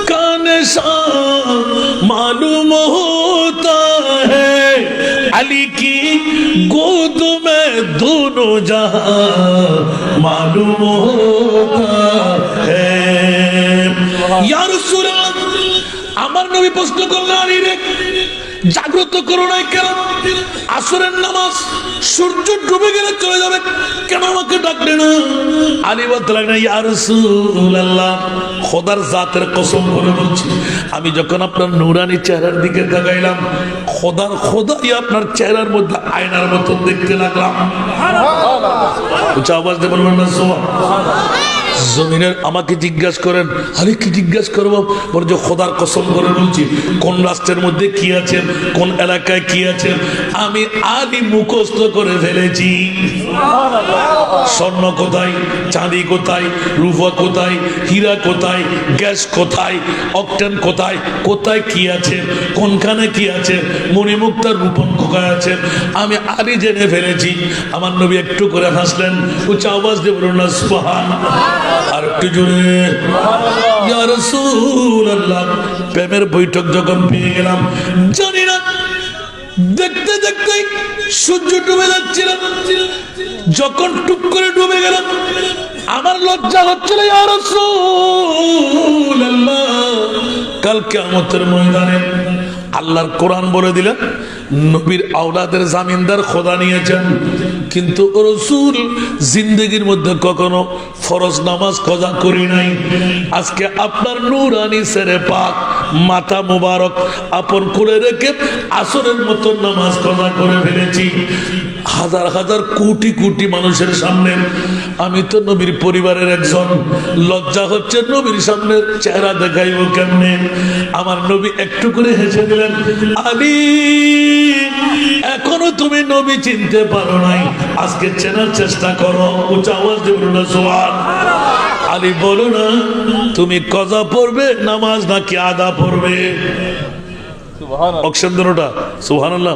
का निशान मालूम होता है, अली की गोद में दोनों जहां मालूम होता है। या रसूल अल्लाह, আমার নবী প্রশ্ন করলেন, আলী রে জাগ্রত করো নাই কেন? আসরের নামাজ সূর্য ডুবে গেলে চলে যাবে, কেন আমাকে ডাকলে না? আলী বলতে লাগলেন, ইয়া রাসূলুল্লাহ, খোদার জাতের কসম করে বলছি, আমি যখন আপনার নূরানি চেহারার দিকে তাকাইলাম, খোদাই আপনার চেহারার মধ্যে আয়নার মতো দেখতে লাগলাম। উচ্চ আওয়াজ দিয়ে বলবেন না সুবহানাল্লাহ। জমিনের আমাকে জিজ্ঞাসা করেন, আরে কি জিজ্ঞাসা করবো? বলে যে খোদার কসম করে বলছি, কোন রাষ্ট্রের মধ্যে কি আছে, কোন এলাকায় কি আছে, আমি আলী মুখস্থ করে ফেলেছি। স্বর্ণ কোথায়, চাঁদি কোথায়, রূপা কোথায়, হীরা কোথায়, গ্যাস কোথায়, অকটেন কোথায়, কোথায় কি আছে, কোনখানে কি আছে, মণিমুক্তার রূপন কোথায় আছে, আমি আলী জেনে ফেলেছি। আমার নবী একটু করে হাসলেন, উচ্চ আওয়াজ দিয়ে বলুন না সুবহান। আর একটু জোরে, ইয়া রাসূলুল্লাহ। প্রেমের বৈঠক যখন পেয়ে গেলাম, জানি না দেখতে দেখতে সূর্য ডুবে যাচ্ছিল, যখন টুক করে ডুবে গেলাম আমার লজ্জা হচ্ছিল। ইয়া রাসূলুল্লাহ, কাল কিয়ামতের ময়দানে আল্লাহর কোরআন বলে দিলেন, নবীর আওলাদের জামিনদার খোদা নিয়েছেন, কিন্তু রাসূল জিন্দেগির মধ্যে কখনো ফরজ নামাজ কজা করি নাই। আজকে আপনার নূরানি সেরে পাক মাথা মুবারক আপন কোলে রেখে আসরের মতো নামাজ কজা করে ফেলেছি। হাজার হাজার কোটি কোটি মানুষের সামনে আমি তো নবীর পরিবারের একজন, লজ্জা হচ্ছে নবীর সামনে চেহারা দেখাইব কেমনে। আমার নবী একটু করে হেসে দিলেন, আলী এখনো তুমি নবী চিনতে পারো নাই, আজকে চেনার চেষ্টা করো। উচ্চ আওয়াজ দিয়ে বলুন না সুবহানাল্লাহ। আলী বলো না, তুমি কজা পড়বে নামাজ নাকি আদা পড়বে? সুবহানাল্লাহ, অকশন দুটোটা সুবহানাল্লাহ।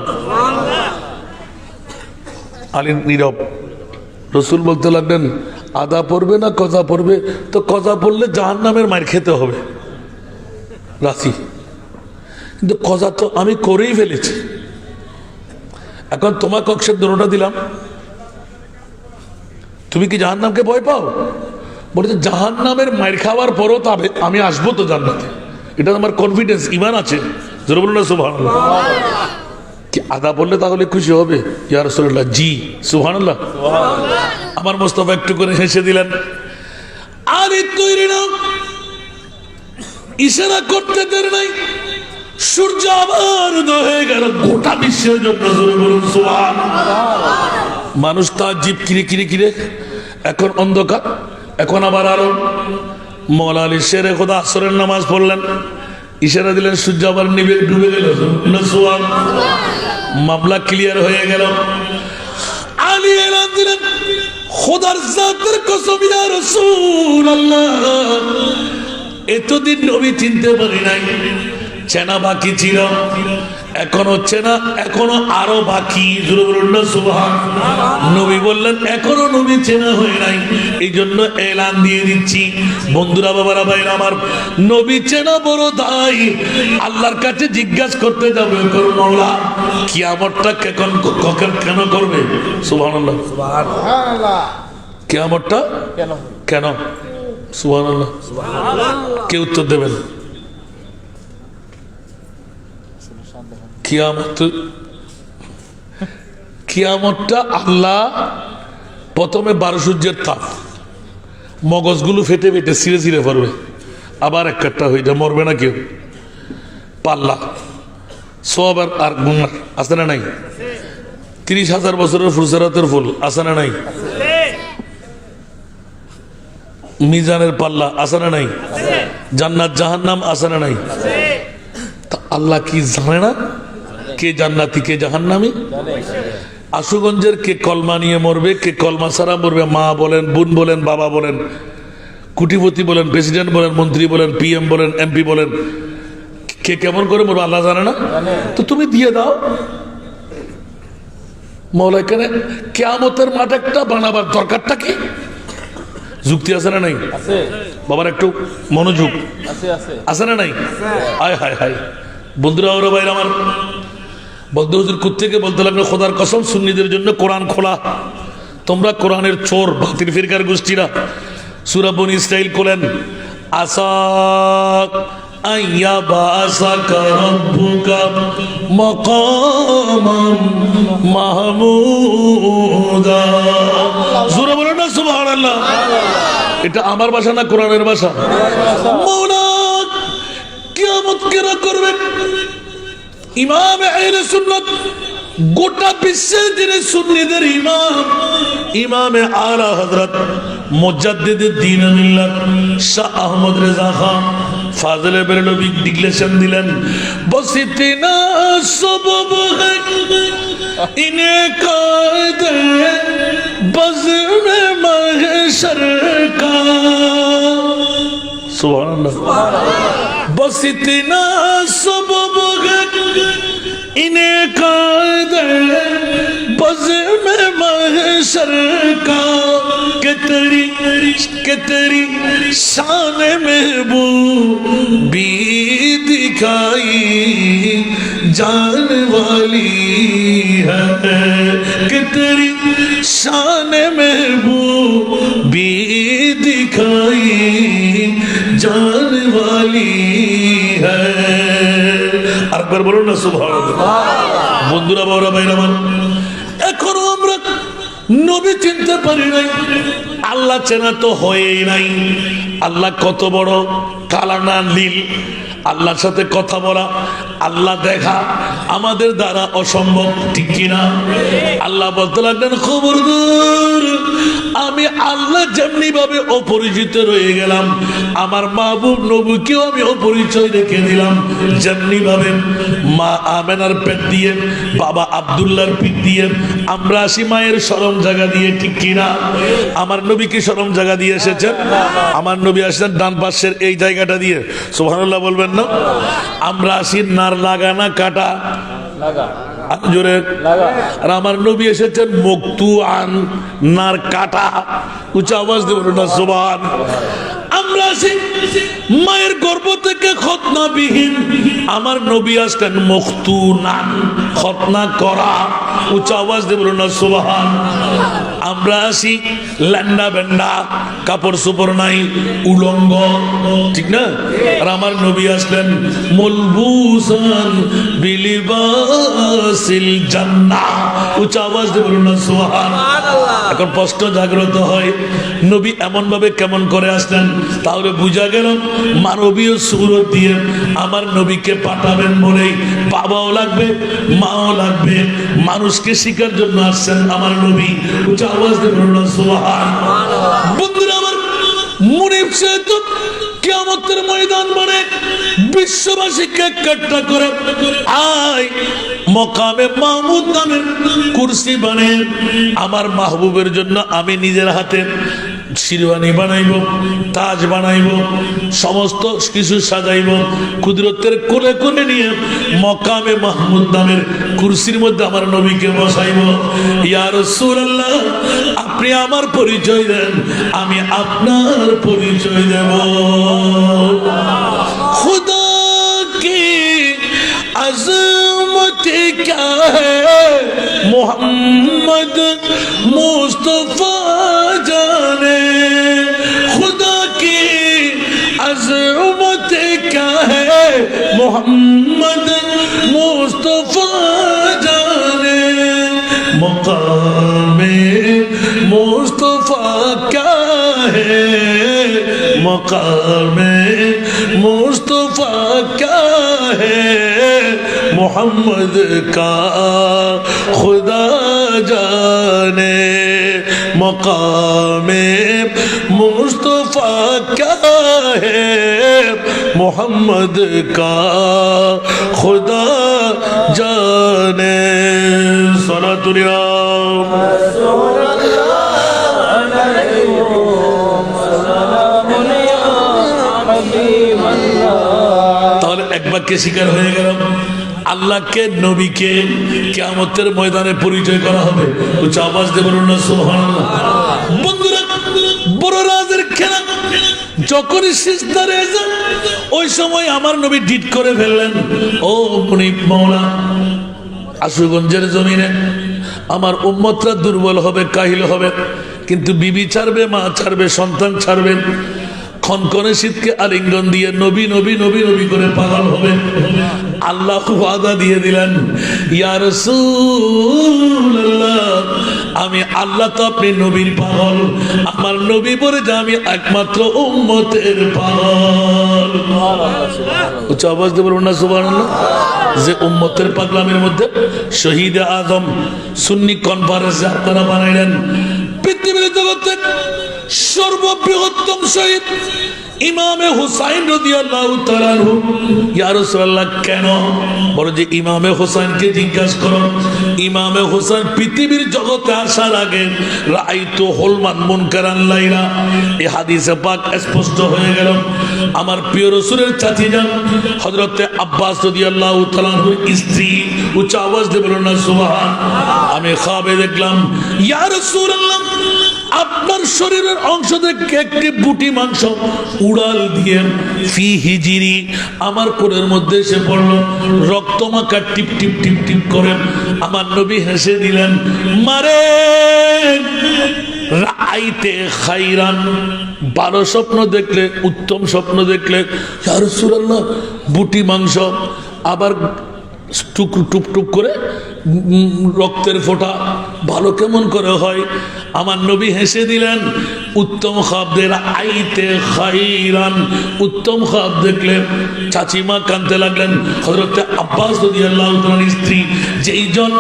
আলী নীরব। রাসূল বলতে লাগলেন, আদা পড়বে না কজা পড়বে? তো কজা পড়লে জাহান্নামের মার খেতে হবে রাশি, কিন্তু কজা তো আমি করেই ফেলেছি। এখন তোমাকে অক্ষর দুটোটা দিলাম, তুমি কি জাহান্নামকে ভয় পাও? বলছে জাহান্নামের মার খাওয়ার পরও তো আমি আসবো তো জান্নাতে, এটা আমার কনফিডেন্স, ঈমান আছে। জোরে বলুন না সুবহানাল্লাহ। কি আদা বললে তাহলে খুশি হবে? ইয়া রাসূলুল্লাহ, জি সুবহানাল্লাহ। আমার মুস্তাফা একটু করে হেসে দিলেন, আরে তৈরি না, ইশারা করতে দেরি নাই, সূর্য আবার উদয় হয়ে গেল গোটা বিশ্বের জন্য। জোরে বলুন সুবহানাল্লাহ। মানুষ তাজ্জুব, কিরে কিরে কিরে, এখন অন্ধকার, এখন আবার আলো। মওলা আলী শেরে খোদা আসরের নামাজ পড়লেন, ইশারা দিলেন, সূর্য আবার নিভে ডুবে গেল। মামলা ক্লিয়ার হয়ে গেল। আলী এলান দিলেন, খোদার জাতের কসম ইয়া রাসূলুল্লাহ, এতদিন নবী চিনতে পারি নাই, চেনা বাকি ছিল, এখনো চেনা, এখনো আরো বাকি। নবী বললেন এখনো নবী চেনা হয়ে নাই, এই জন্য এলান দিয়ে দিচ্ছি। বন্ধুরা, বাবারা, ভাইরা আমার, নবী চেনা বড় দায়। আল্লাহর কাছে জিজ্ঞাসা করতে যাবে, মওলা কিয়ামতটা কেন করবে? সুবহানাল্লাহ, সুবহানাল্লাহ। কিয়ামতটা কেন? সুবহানাল্লাহ। কে উত্তর দেবেন? কিয়ামতটা আল্লাহ প্রথমে 12 সূর্যের তাপ, মগজগুলো ফেটে ফেটে ছিঁড়ে ছিঁড়ে পড়বে, আবার এক কাট্টা হয়ে যায়, মরবে না কেউ। পাল্লা সব আর গুনার আছে না নাই? 30,000 বছরের ফুরসারাতের ফুল আছে না নাই? মিজানের পাল্লা আছে না নাই? জান্নাত জাহান্নাম আছে না নাই? তা আল্লাহ কি জানে না কে জান্নাতি কে জাহান্নামী? আশুগঞ্জের কে কলমা নিয়ে মরবে, কে কলমা ছাড়া মরবে, মা বলেন, বোন বলেন, বাবা বলেন, কুটিপতি বলেন, প্রেসিডেন্ট বলেন, মন্ত্রী বলেন, পিএম বলেন, এমপি বলেন, কে কেমন করে মরবে আল্লাহ জানে না? তো তুমি দিয়ে দাও। মওলা এখানে কিয়ামতের মাঠ একটা বানাবার দরকারটা কি? যুক্তি আছে না নাই? বাবার একটু মনোযোগ আছে না নাই? হায় হায় হায়। বন্ধুরা, ওরা ভাইরা আমার, বলতে হুজুর কোত্থেকে বলতে লাগলো, খোদার কসম সুন্নিদের জন্য কোরআন খোলা, তোমরা কোরআনের চোর, বাতিল ফিরকার গোষ্ঠীরা। সূরা বনী ইসরাইল খোলেন, আসা আইয়াবাসাকা রাব্বুকা মাকামান মাহমুদা। জোরে বলো না সুবহানাল্লাহ। এটা আমার ভাষা না কোরআনের ভাষা? মওলা কিয়ামত কেন করবে? ইমাম আহলে সুন্নাত, গোটা বিশ্বের দিনে সুন্নিদের ইমাম, ইমামে আলা হযরত মুজাদ্দিদুদ দ্বীন মিল্লাত শাহ আহমদ রেজা খান ফাজলে বেরলভী ডিক্লেরেশন দিলেন, বস ইতনা সবব হ্যায় ইনকাদে বজমে মাহশর কা। সুবহানাল্লাহ। बस इतना सबब है इनकादे बज़्म महशर का, कि तेरी शान महबूबी दिखाई जान वाली है, कि तेरी शान महबूबी दिखाई जान वाली है। আরেকবার বলুন না সুবহানাল্লাহ। বন্ধুরা, বাবারা, ভাইরা আমার, এখনো আমরা নবী চিনতে পারি নাই, আল্লাহ চেনা তো হয়েই নাই। আল্লাহ কত বড় কালানা লীল, আল্লাহর সাথে কথা বলা, আল্লাহ দেখা আমাদের দ্বারা অসম্ভব, ঠিক কিনা? আল্লাহ বলতে লাগলেন, খবরদার, আমি আল্লাহ যেমনি ভাবে অপরিচিত রয়ে গেলাম, আমার মাহবুব নবীকেও আমি অপরিচয় রেখে দিলাম। যেমনি ভাবে মা আমেনার পেট দিয়ে, বাবা আব্দুল্লাহর পিঠ দিয়ে আমরা আসি মায়ের শরম জায়গা দিয়ে, ঠিক কিনা? আমার নবী কি শরম জায়গা দিয়ে এসেছেন? আমার নবী আসছেন ডান পাশের এই জায়গাটা দিয়ে। সুবহানাল্লাহ বলবেন না? আমরা আসি নার লাগা না কাটা জোরে। আর আমার নবী এসেছেন মুক্তুআন, নার কাটা। উচ্চ আওয়াজ দেব না সুবহান। আমরা আসি মায়ের গর্ভ থেকে খতনাবিহীন, আমার নবী আসলেন মুক্তুনান, খতনা করা। উচ্চ আওয়াজ দেব না সুবহান। আমরা আসি ল্যান্ডা বেন্ডা, কাপড় সুপড় নাই, উলঙ্গ, ঠিক না? আর আমার নবী আসলেন মুলবুসান বিলিবাসিল জান্নাহ। উচ্চ আওয়াজ দেব না সুবহান। এখন প্রশ্ন জাগ্রত হয়, নবী এমন ভাবে কেমন করে আসলেন? তাহলে বুঝা গেল মানবীয় সুরত দিয়ে আমার নবীকে পাঠাবেন বলেই বাবাও লাগবে, মাও লাগবে, মানুষকে শিখার জন্য আসছেন আমার নবী। উচ্চ আওয়াজ দিয়ে বলুন সুবহানাল্লাহ। বন্ধুরা আমার, মুনিব সাহেব কিয়ামতের ময়দান মানে বিশ্ববাসীকে একট্টা করে আয় মকামে মাহমুদ নামের কুরসি বানিয়ে আমার মাহবুবের জন্য আমি নিজের হাতে শিরওয়ানি বানাইব, তাজ বানাইব, সমস্ত কিছু সাজাইব, কুদরতের কোলে কোলে নিয়ে মকামে মাহমুদ নামের কুরসির মধ্যে আমার নবীকে বসাইব। ইয়া রাসূলুল্লাহ, আপনি আমার পরিচয় দেন, আমি আপনার পরিচয় দেব। খুদা কি আজমত क्या है मोहम्मद मुस्तफा जाने, खुदा की अजमत क्या है मोहम्मद मुस्तफा जाने, मकामे मुस्तफा क्या है, मकामे मुस्तफा क्या है, मोहम्मद का खुदा जाने, मकामे मुस्तफा क्या है, मोहम्मद का खुदा जाने। सलातुल्लाह তাহলে এক বাক্যে স্বীকার হয়ে গেল আল্লাহকে নবীকে কিয়ামতের ময়দানে পরিচয় করা হবে। উচ্চ আওয়াজ দিয়ে বলুন না সুবহানাল্লাহ। বন্ধুরা, বড় রাজের খেলা যখনই সিজদারে যায় ওই সময় আমার নবী ডিট করে ফেললেন, ও মুনিব মাওলা, আশুগঞ্জের জমিনে আমার উম্মতরা দুর্বল হবে, কাহিল হবে, কিন্তু বিবি ছাড়বে, মা ছাড়বে, সন্তান ছাড়বে, খনখনে শীতকে আলিঙ্গন দিয়ে নবী নবী নবী নবী করে পাগল হবে। আল্লাহ ওয়াদা দিয়ে দিলেন, ইয়া রাসূলুল্লাহ, আমি আল্লাহ তো আপনি নবীর পাগল, আমার নবী বলে যে আমি একমাত্র উম্মতের পাগল। উচ্চ আওয়াজ দিয়ে বলুন না সুবহানাল্লাহ। যে উম্মতের পাগলামের মধ্যে শহীদ আজম সুন্নি কনফারেন্সে আপনারা বানাইলেন পৃথিবীর জগতে সর্ববৃহত্তম শহীদ ইমামে হুসাইন রাদিয়াল্লাহু তাআলা আনহু। ইয়া রাসূলুল্লাহ, কেন? বলে যে ইমামে হুসাইনকে জিজ্ঞাসা করো, ইমামে হুসাইন পৃথিবীর জগতে আসার আগে রাআইতু হুলমান মুনকারান লাইলা, এই হাদিসে পাক স্পষ্ট হয়ে গেল। আমার প্রিয় রাসূলের চাচি যান হযরতে আব্বাস রাদিয়াল্লাহু তাআলা আনহুর স্ত্রী, উচ্চ আওয়াজ দিয়ে বলুন না সুবহান। আমি খাবে দেখলাম, ইয়া রাসূলুল্লাহ, আপনার শরীরের অংশ থেকে একটি বুটি মাংস উড়াল দিয়ে ফি হিজিরি আমার কোলের মধ্যে এসে পড়লো, রক্তমাখা টিপ টিপ টিপ টিপ করে। আমার নবী হেসে দিলেন, মারে রাইতে খাইরান, ভালো স্বপ্ন দেখলে, উত্তম স্বপ্ন দেখলে, ইয়া রাসূলুল্লাহ, বুটি মাংস আবার টুক টুপ টুপ করে রক্তের ফোঁটা ভালো কেমন করে হয়? আমার নবী হেসে দিলেন, উত্তম খাবদের আইতে খাইরান, উত্তম খাব দেখলে। চাচিমা কাঁদতে লাগলেন। হযরতে আব্বাস রাদিয়াল্লাহু তাআলার স্ত্রী, যেই জন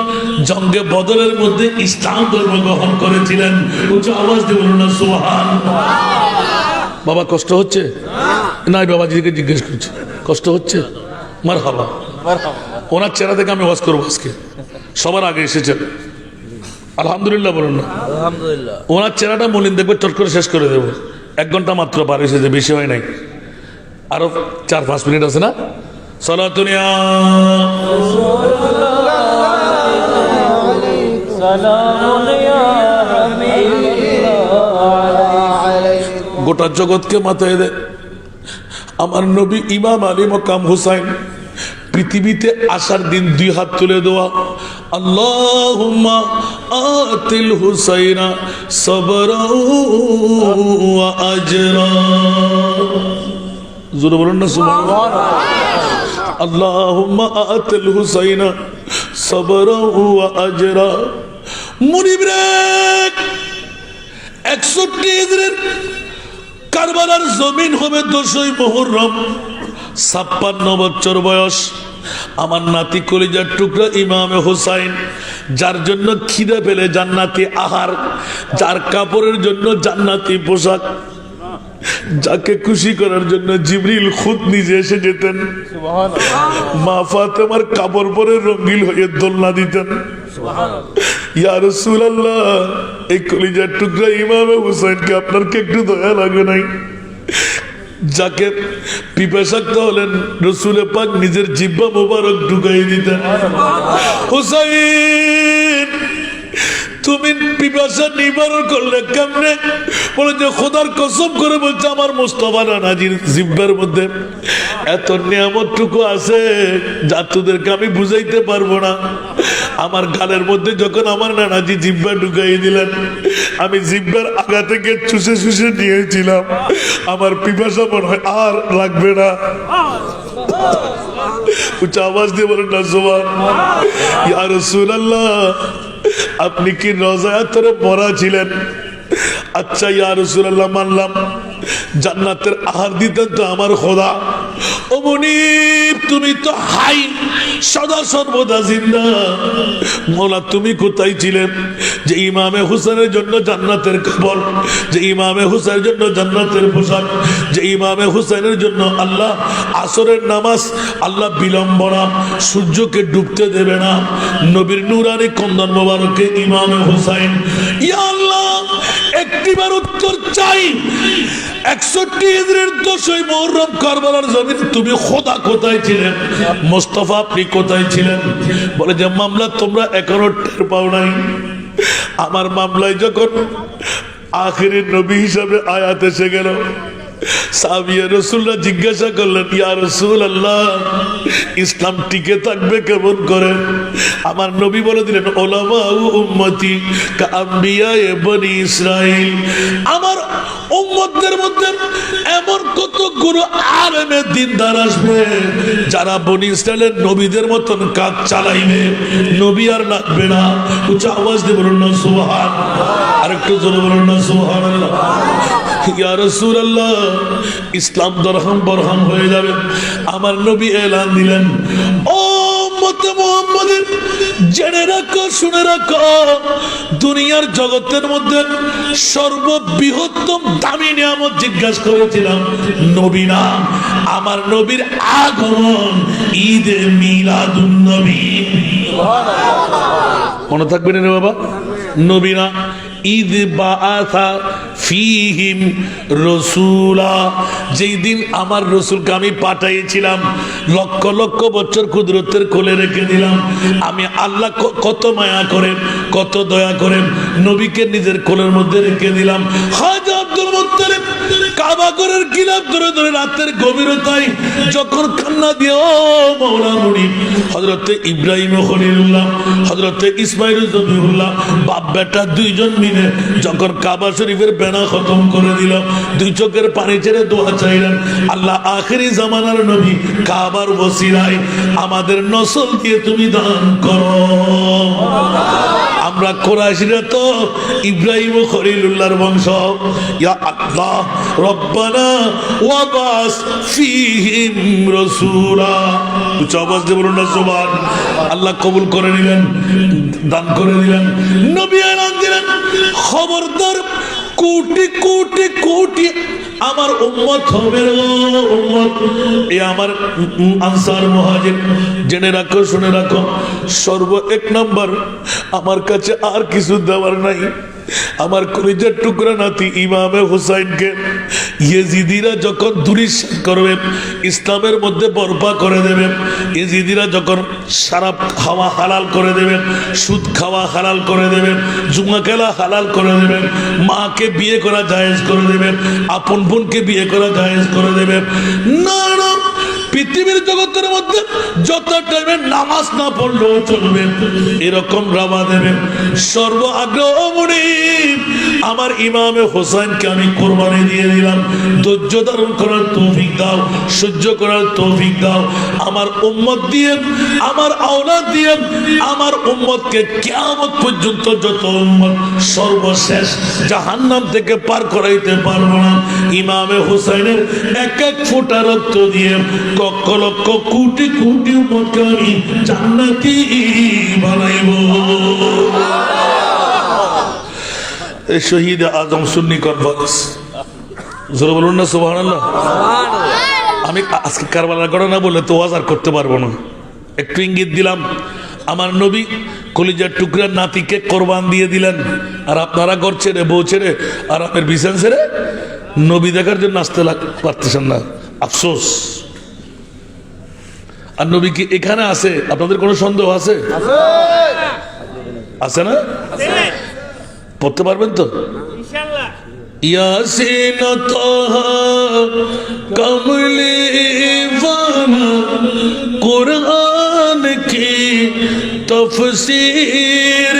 জঙ্গে বদরের মধ্যে ইসলাম ধর্ম গ্রহণ করেছিলেন, উচ্চ আওয়াজ দিয়ে বলুন না সুবহানাল্লাহ। বাবা কষ্ট হচ্ছে? নাই, বাবাজিকে জিজ্ঞেস করছে কষ্ট হচ্ছে? মারহাবা। ওনার চেহারা থেকে আমি ওয়াজ করবো আজকে, সবার আগে এসেছেন, আলহামদুলিল্লাহ বলুন না আলহামদুলিল্লাহ। ওনার চেহারাটা মলিন দেখবে, চট করে শেষ করে দেবো। 1 ঘন্টা মাত্র পার হয়েছে, বেশি হয় নাই, আরো 4-5 মিনিট আছে না? সালাতুনিয়া গোটা জগৎকে মাথায় দেয় আমার নবী ইমাম আলী মকাম হুসাইন পৃথিবীতে আসার দিন 2 হাত তুলে দেওয়া, আল্লাহুম্মা আতিল হুসাইনা সাবরা ওয়া আজরা। জোরে বলুন না সুবহানাল্লাহ। আল্লাহুম্মা আতিল হুসাইনা সাবরা ওয়া আজরা। মুনিব রে, 61 হিজরির কারবালার জমিন হবে 10ই মুহররম, 56 বছর বয়স। আমার নাতি কলিজার টুকরা ইমামে হুসাইন, যার জন্য খিদে পেলে জান্নাতি আহার, যার কাপড়ের জন্য জান্নাতি পোশাক, যাকে খুশি করার জন্য জিবরিল খুদ নিজে এসে যেতেন, মা ফাতেমার কাপড় পরে রঙিন হয়ে দোলনা দিতেন। ইয়া রাসূলুল্লাহ, এই কলিজার টুকরা ইমামে হুসাইনকে আপনার কি একটু দয়া লাগে নাই? যাকে পিপাসাক্ত হলেন রসুল পাক নিজের জিহ্বা মোবারক ঢুকাই দিতেন। হুসাইন, তুমি পিপাসা নিবারণ করলে কেমনে? বলে যে খোদার কসম করে বলছে, আমার মুস্তাফা নানাজির জিহ্বার মধ্যে এত নিয়ামতটুকু আছে যা তোদেরকে আমি বুঝাইতে পারবো না। আমার গালের মধ্যে যখন আমার নানাজি জিহ্বা ঢুকাই দিলেন, আমি জিহ্বার আগা থেকে চুষে চুষে নিয়েছিলাম। আমার পিপাসা মনে হয় আর লাগবে না। উচ্চ আওয়াজ দিয়ে বলেন না সুবহানাল্লাহ। ইয়া রাসূলুল্লাহ, আপনি কি রোজায় তোরে পড়া ছিলেন? আচ্ছা ইয়া রাসূলুল্লাহ, মানলাম জান্নাতের আহার দিতেন তো আমার খোদা। ও মুনিব, তুমি তো হাই, সদা সর্বদা জিন্দা। মওলা, তুমি কোথায় ছিলেন যে ইমামে হুসেনের জন্য জান্নাতের কাপড়, যে ইমামে হুসেনের জন্য জান্নাতের পোশাক, যে ইমামে হুসেনের জন্য আল্লাহ আসরের নামাজ আল্লাহ বিলম্ব না, সূর্যকে ডুবতে দেবে না, নবীর নূরানি কন্দন মোবারকে ইমামে হুসাইন। ইয়া আল্লাহ, একটিবার উত্তর চাই। 61 হিজরির 10ই মুহররম কারবালার জমিন তুমি খোদা কোথায় ছিলেন? মুস্তাফা আপনি কোথায় ছিলেন? বলে যে মামলা তোমরা এখনো টের পাও নাই। আমার মামলায় যখন আখিরি নবী হিসাবে আয়াত এসে গেল, সাহাবিয়ে রাসূলুল্লাহ জিজ্ঞাসা করলেন, ইয়া রাসূলুল্লাহ, ইসলাম টিকে থাকবে কেমন করে? আমার নবী বলে দিলেন, উলামা উম্মতি কাআম্বিয়ায়ে বনি ইসরাইল। আমার উম্মতদের মধ্যে এমন কতগুলো আলেমে দ্বীনদার আসবে যারা বনি ইসরাইলের নবীদের মতন কাজ চালাইবে, নবী আর লাগবে না। উচ্চ আওয়াজ দিয়ে বলুন না সুবহানাল্লাহ। আরেকটু জোরে বলুন না সুবহানাল্লাহ। ইয়া রাসূলুল্লাহ, ইসলাম দরহাম বরহাম হয়ে যাবে। আমার নবী এলান দিলেন, ও উম্মতে মুহাম্মাদের, জেনে রাখো, শুনে রাখো, দুনিয়ার জগতের মধ্যে সর্ববৃহত্তম দামি নিয়ামত জিজ্ঞাসা করেছিলাম, নবী না, আমার নবীর আগমন, ঈদে মিলাদুন নবী। মনে থাকবে না বাবা? নবী না, ঈদ বাআসা ফীহিম রাসূলা, যেই দিন আমার রসুলকে আমি পাঠাইছিলাম, লক্ষ লক্ষ বছর কুদরতের কোলে রেখে দিলাম। আমি আল্লাহ কত মায়া করেন, কত দয়া করেন, নবীকে নিজের কোলের মধ্যে রেখে দিলাম। খাজা আব্দুল মুত্তালিব কাবা ঘরের গিলাফ ধরে ধরে রাতের গভীরতায় যখন কান্না দিয়ে, ও মাওলা মুনিব, হযরতে ইব্রাহিম খলিলুল্লাহ, হযরতে ইসমাইল জবিহুল্লাহ, বাপ বেটা দুইজন মিলে যখন কাবা শরীফের বেনা খতম করে দিল, দুই চোখের পানি ছেড়ে দোয়া চাইলেন, আল্লাহ আখেরি জামানার নবী কাবার ওসিলায় আমাদের নসল দিয়ে তুমি দান করো। আমরা কুরাইশরা তো ইব্রাহিম ও খলিলুল্লাহর বংশ। ইয়া আল্লাহ রব্বানা ওয়া বাস ফীহিম রাসূলা। উচ্চ আওয়াজ দিয়ে বলুন না সুবহান। আল্লাহ কবুল করে নিলেন, দান করে দিলেন, নবী এলান দিলেন, খবরদার কোটি কোটি কোটি আমার উম্মত হবে, উম্মত এ আমার আনসার মুহাজির, জেনে রাখো, শুনে রাখো, সর্ব এক নম্বর আমার কাছে আর কিছু দেওয়ার নাই। আমার কলিজার টুকরা নাতি ইমামে হুসাইনকে ইয়েজিদিরা যখন দুরিশাত করবে, ইসলামের মধ্যে বরপা করে দেবে, ইয়েজিদিরা যখন শরাব খাওয়া হালাল করে দেবে, সুদ খাওয়া হালাল করে দেবে, জুয়া খেলা হালাল করে দেবে, মাকে বিয়ে করা জায়েজ করে দেবে, আপন বোনকে বিয়ে করা জায়েজ করে দেবে, না না, পৃথিবীর জগতের মধ্যে যত টাইমে নামাজ না পড়লেও চলবে, এরকম রাবা দেবেন। সর্ব আগ্রহ মুনিব আমার ইমামে হোসেনকে আমি কোরবানি দিয়ে দিলাম, ধৈর্য ধারণ করার তৌফিক দাও, সহ্য করার তৌফিক দাও। আমার উম্মত দিয়ে, আমার আওলাদ দিয়ে আমার উম্মতকে কিয়ামত পর্যন্ত যত উম্মত সর্বশেষ জাহান্নাম থেকে পার করাইতে পারবো না, ইমামে হোসেনের এক এক ফোঁটা রক্ত দিয়ে লক্ষ লক্ষ কোটি কোটি উম্মতকে আমি জান্নাতি বানাইব। এই শহীদ আজম সুন্নি কনফারেন্স, জোরে বলুন না সুবহানাল্লাহ। আমি আজকে কারবালার ঘটনা বলে তো ওয়াজ আর করতে পারবো না, একটু ইঙ্গিত দিলাম। আমার নবী কলিজার টুকরার নাতিকে কোরবান দিয়ে দিলেন, আর আপনারা ঘর ছেড়ে বউ ছেড়ে আর আপনার বিছান ছেড়ে নবী দেখার জন্য আসতে পারতেছেন না, আফসোস। আর নবী কি এখানে আছে? আপনাদের কোনো সন্দেহ আছে? আছে না? পড়তে পারবেন তো? ইয়াসিন তাহা কমলি ওয়ানা কুরআন কি তফসীর,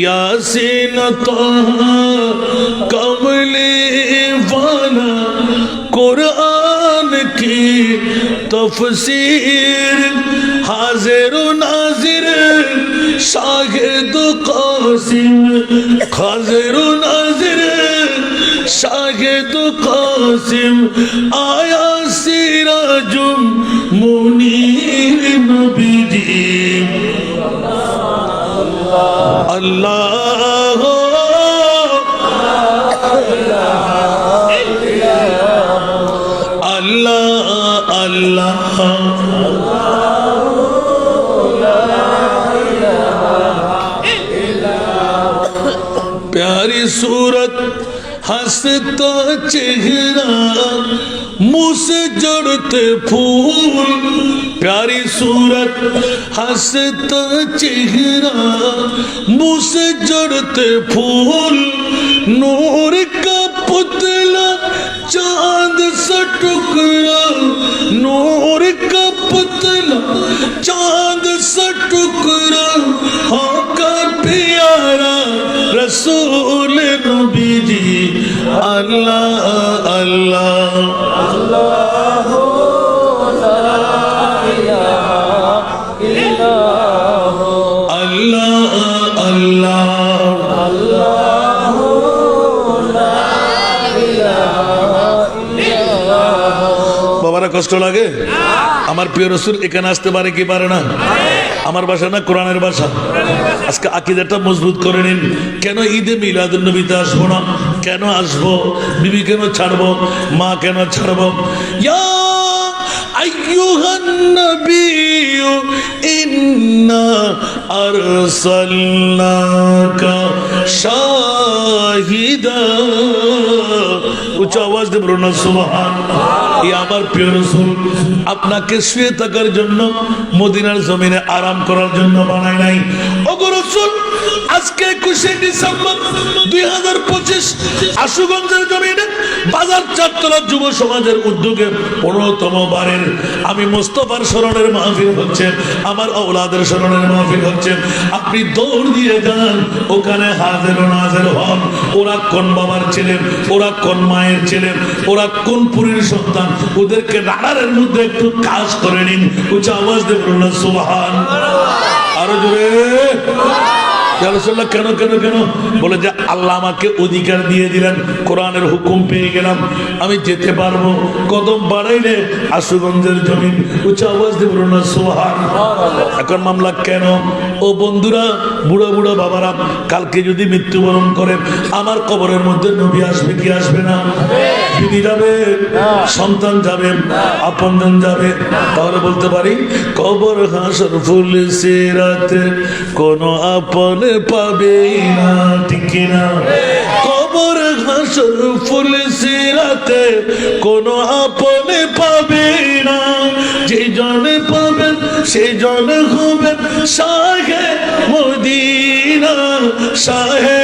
ইয়াসিন তাহা কমলি ওয়ানা कुरान की तफसीर, हाजिर नाजिर शाहिद कासिम, हाजिर नाजिर शाहिद कासिम, आया सिराजुम मुनीर नबी जी। अल्लाह अल्लाह प्यारी सूरत हंसता चेहरा मुँह से जड़ते फूल, प्यारी सूरत हंसता चेहरा मुँह से जड़ते फूल, नूर का पुतला चांद सा टुकड़ा, नूर का पुतला चांद सा टुकड़ा, होका प्यारा रसूल नबी जी। अल्लाह अल्लाह अल्लाह अल्लाह अल्लाह। বাবারা কষ্ট লাগে? আমার প্রিয় রাসূল এখানে আসতে পারে কি পারে না? আমার ভাষা না কোরআনের ভাষা। আজকে আকীদাটা মজবুত করে নিন। কেন ঈদে মিলাদুন নবীতে আসবো না? কেন আসবো? বিবি কেন ছাড়বো? মা কেন ছাড়বো? ইয়া আইয়ুহান নবিয়্যু ইন্না আরসালনাকা শাহিদা, উচ্চ আওয়াজ দিয়ে বলুন না সুবহানাল্লাহ। এই আমার প্রিয় রাসূল আপনাকে শুয়ে থাকার জন্য, মদিনার জমিনে আরাম করার জন্য বানায় নাই। ওগো রাসূল, আজকে 21 ডিসেম্বর 2025 আশুগঞ্জের জমিনে বাজার চারতলা যুব সমাজের উদ্যোগে 15তম বারের আমি মোস্তফার স্মরণের মাহফিল হচ্ছে, আমার আওলাদের স্মরণের মাহফিল হচ্ছে। আপনি দৌড় দিয়ে যান, ওখানে হাজির ও নাজির হন। ওরা কোন বাবার ছেলে, ওরা কোন মায়ের ছেলে, ওরা কোন পুরীর সন্তান, ওদেরকে রাডারের মধ্যে একটু কাজ করে নিন। উচ্চ আওয়াজ দিয়ে বলুন না সুবহানাল্লাহ। আরো জোরে। কেন কেন কেন বলে যে আল্লাহ আমাকে অধিকার দিয়ে দিলেন, কোরআনের হুকুম পেয়ে গেলাম, আমি যেতে পারবো। কদম বাড়াইলে আশুগঞ্জের জমিন। উচ্চ আওয়াজ দিয়ে বলুন না সুবহানাল্লাহ। এখন মামলা কেন? ও বন্ধুরা, বুড়া বুড়া বাবারা, কালকে যদি মৃত্যুবরণ করে আমার কবরের মধ্যে নবী আসবে কি আসবে না? বিবি যাবে, সন্তান যাবে, আপনজন যাবে। তাহলে বলতে পারি কবর হাসর ফুল সিরাতে কোনো আপন পাবে না, ঠিক না? কবর হাসর ফুল সিরাতে কোনো আপন পাবে না, যে জনে পাবেন সেই জনে হবেন শাহে মদিনা, শাহে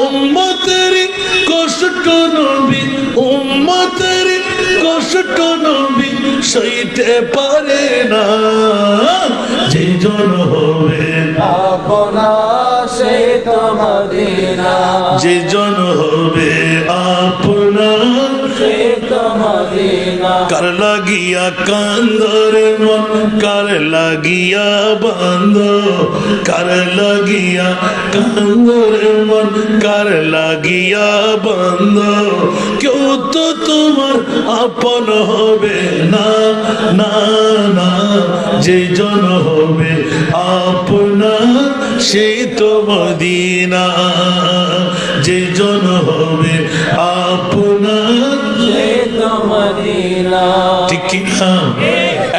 উম্মতের কষ্ট নবী, উম্মতের কষ্ট নবী সইতে পারে না, যে জন হবে আপনা সে তো মদিনা, যে জন হবে আপনা সে তো মদিনা। কার লাগিয়া কান্দরে মন, কার লাগিয়া বান্ধ, কার লাগিয়া কান্দরে মন, কার লাগিয়া বান্ধ, কেউ তো তোমার আপন হবে না, না না, যে জন হবে আপনা সেই তো মদিনা, যে জন হবে আপনা সে তো মদিনা। ঠিক কি না?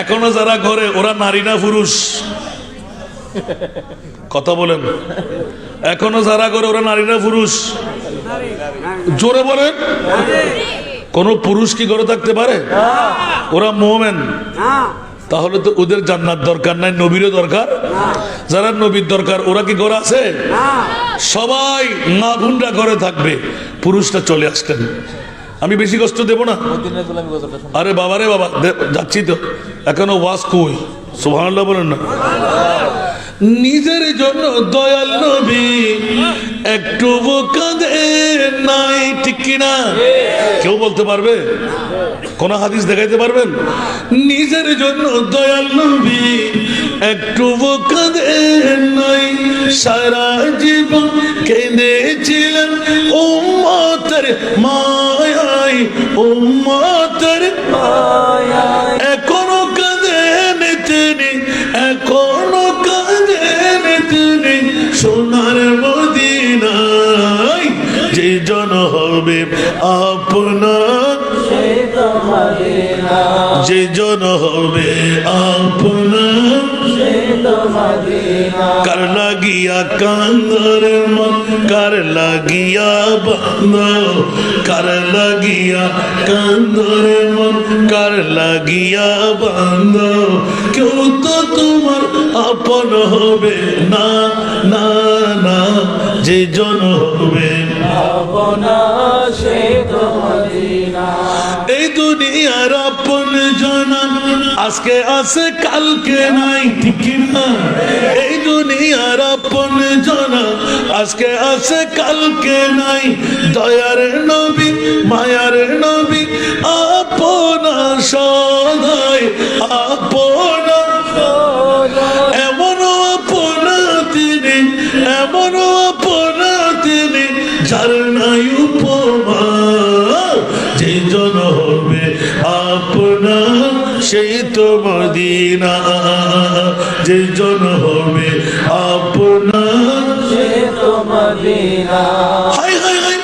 এখনো যারা ঘরে ওরা নারী না পুরুষ? কথা বলেন, এখনো যারা করে ওরা নারী না পুরুষ? জোরে বলেন। কোন পুরুষ কি ঘরে থাকতে পারে? ওরা মোমেন, তাহলে তো ওদের জান্নাত দরকার নাই, নবীরও দরকার। যারা নবীর দরকার ওরা কি ঘরে আছে? সবাই মা বোনরা ঘরে থাকবে, পুরুষটা চলে আসতেন। আমি বেশি কষ্ট দেব না। আরে বাবা রে বাবা, যাচ্ছি তো, এখনো ওয়াজ কই, সুবহানাল্লাহ বলেন না। নিজের জন্য দয়াল নবী একটু কাঁদে নাই, ঠিক কিনা? কেউ বলতে পারবে? কোন হাদিস দেখাইতে পারবেন? নিজের জন্য দয়াল নবী একটু কাঁদে নাই, সারা জীবন কেঁদেছিলেন উম্মতের মায়ায়, উম্মতের মায়ায়। এখনো কাঁদেন তিনি, এখনো কাঁদেন তিনি সোনার মদিনায়, যে জন হবে আপনার সে তো মদিনা, যে জন হবে আপনার সে তো মদিনা। কার লাগিয়া কান্দর মন, কার লাগিয়া বান্ধ, কার লাগিয়া কান্দর মন, কার লাগিয়া বান্ধ, কেউ তো তোমার আপন হবে না, না না, যে জন হবে আপনা সে তো মদিনা। এই দুনিয়ার আপন জনা আজকে আছে কালকে নাই, ঠিক না? এই দুনিয়ার আপন জনা আজকে আছে কালকে নাই, দয়ার নবী মায়ার নবী আপনা সদাই আপনা, এমন আপনা তিনি, এমন আপনা তিনি যার নাই উপমা, যে জন হবে আপনা সেই তো মদিনা, যে জন হবে আপনা সে তো মদিনা। হাই হাই হাই,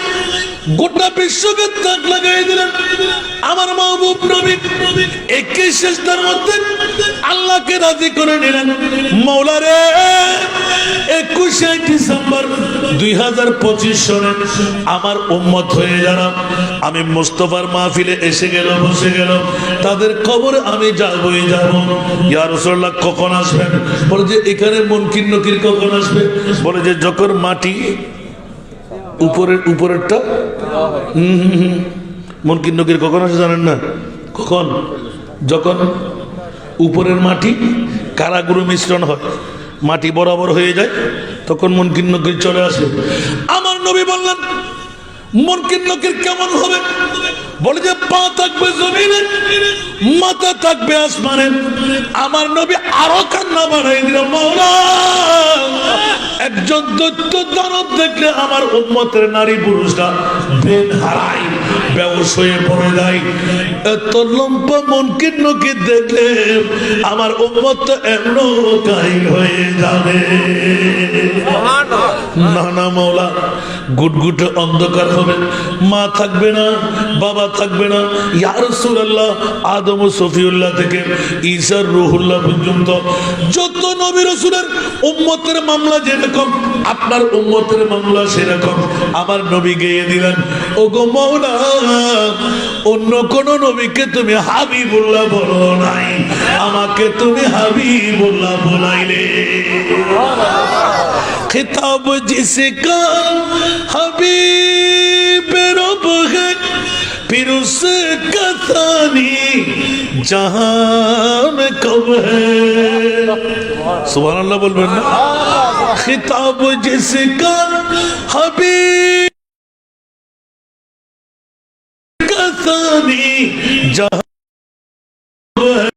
গোটা বিশ্বকে তাক লাগাই দিলেন আমার মাহবুব নবী। 21 শেষদার মধ্যে আল্লাহকে রাজি করে নিলেন। মওলা রে, 21শে ডিসেম্বর 2025 সনে আমার উম্মত হয়ে যারা আমি মুস্তাফার মাহফিলে এসে গেল, বসে গেল, তাদের কবরে আমি যাবই যাব। ইয়া রাসূলুল্লাহ কখন আসবেন? বলে যে এখানে মুনকির নকির কখন আসবে? বলে যে যখন মাটি উপরেরটা মুনকির নকির কখন আসে জানেন না? কখন? যখন উপরের মাটি কারাগুরু মিশ্রণ হয়, মাটি বরাবর হয়ে যায়, তখন মুনকির নকির চলে আসে। আমার নবী বললেন মুনকির নকির কেমন হবে? বলে যে পা থাকবে জমিনে, মাথা থাকবে আসমানে। আমার নবী আরো কান্না বাড়াই দিল, মাওলা একজন দৈত্য দানব দেখলে আমার উম্মতের নারী পুরুষরা বেন হারাই, বেহুশ হয়ে পড়ে যায়। এত লম্বা মুনকির নকির দেখলে আমার উম্মত তো এমন কাহিল হয়ে যাবে। না না মাওলা, গুটগুটে অন্ধকার হবে, মা থাকবে না, বাবা থাকবে না। ইয়া রাসূলুল্লাহ, আদম ও সফিউল্লাহ থেকে ঈসা রূহুল্লাহ পর্যন্ত যত নবী রাসূলের উম্মতের মামলা যেরকম, আপনার উম্মতের মামলা সেরকম। আমার নবী গেয়ে দিলেন, ওগো মাওলা, অন্য কোন নবীকে তুমি হাবিবুল্লাহ বলো নাই, আমাকে তুমি হাবিবুল্লাহ বলাইলে। खिताब जिसका हबीब रब है, फिर उसका थानी जहां में कब है सुभान अल्लाह बोलबेन ना खिताब जिसका हबीब का सानी जहां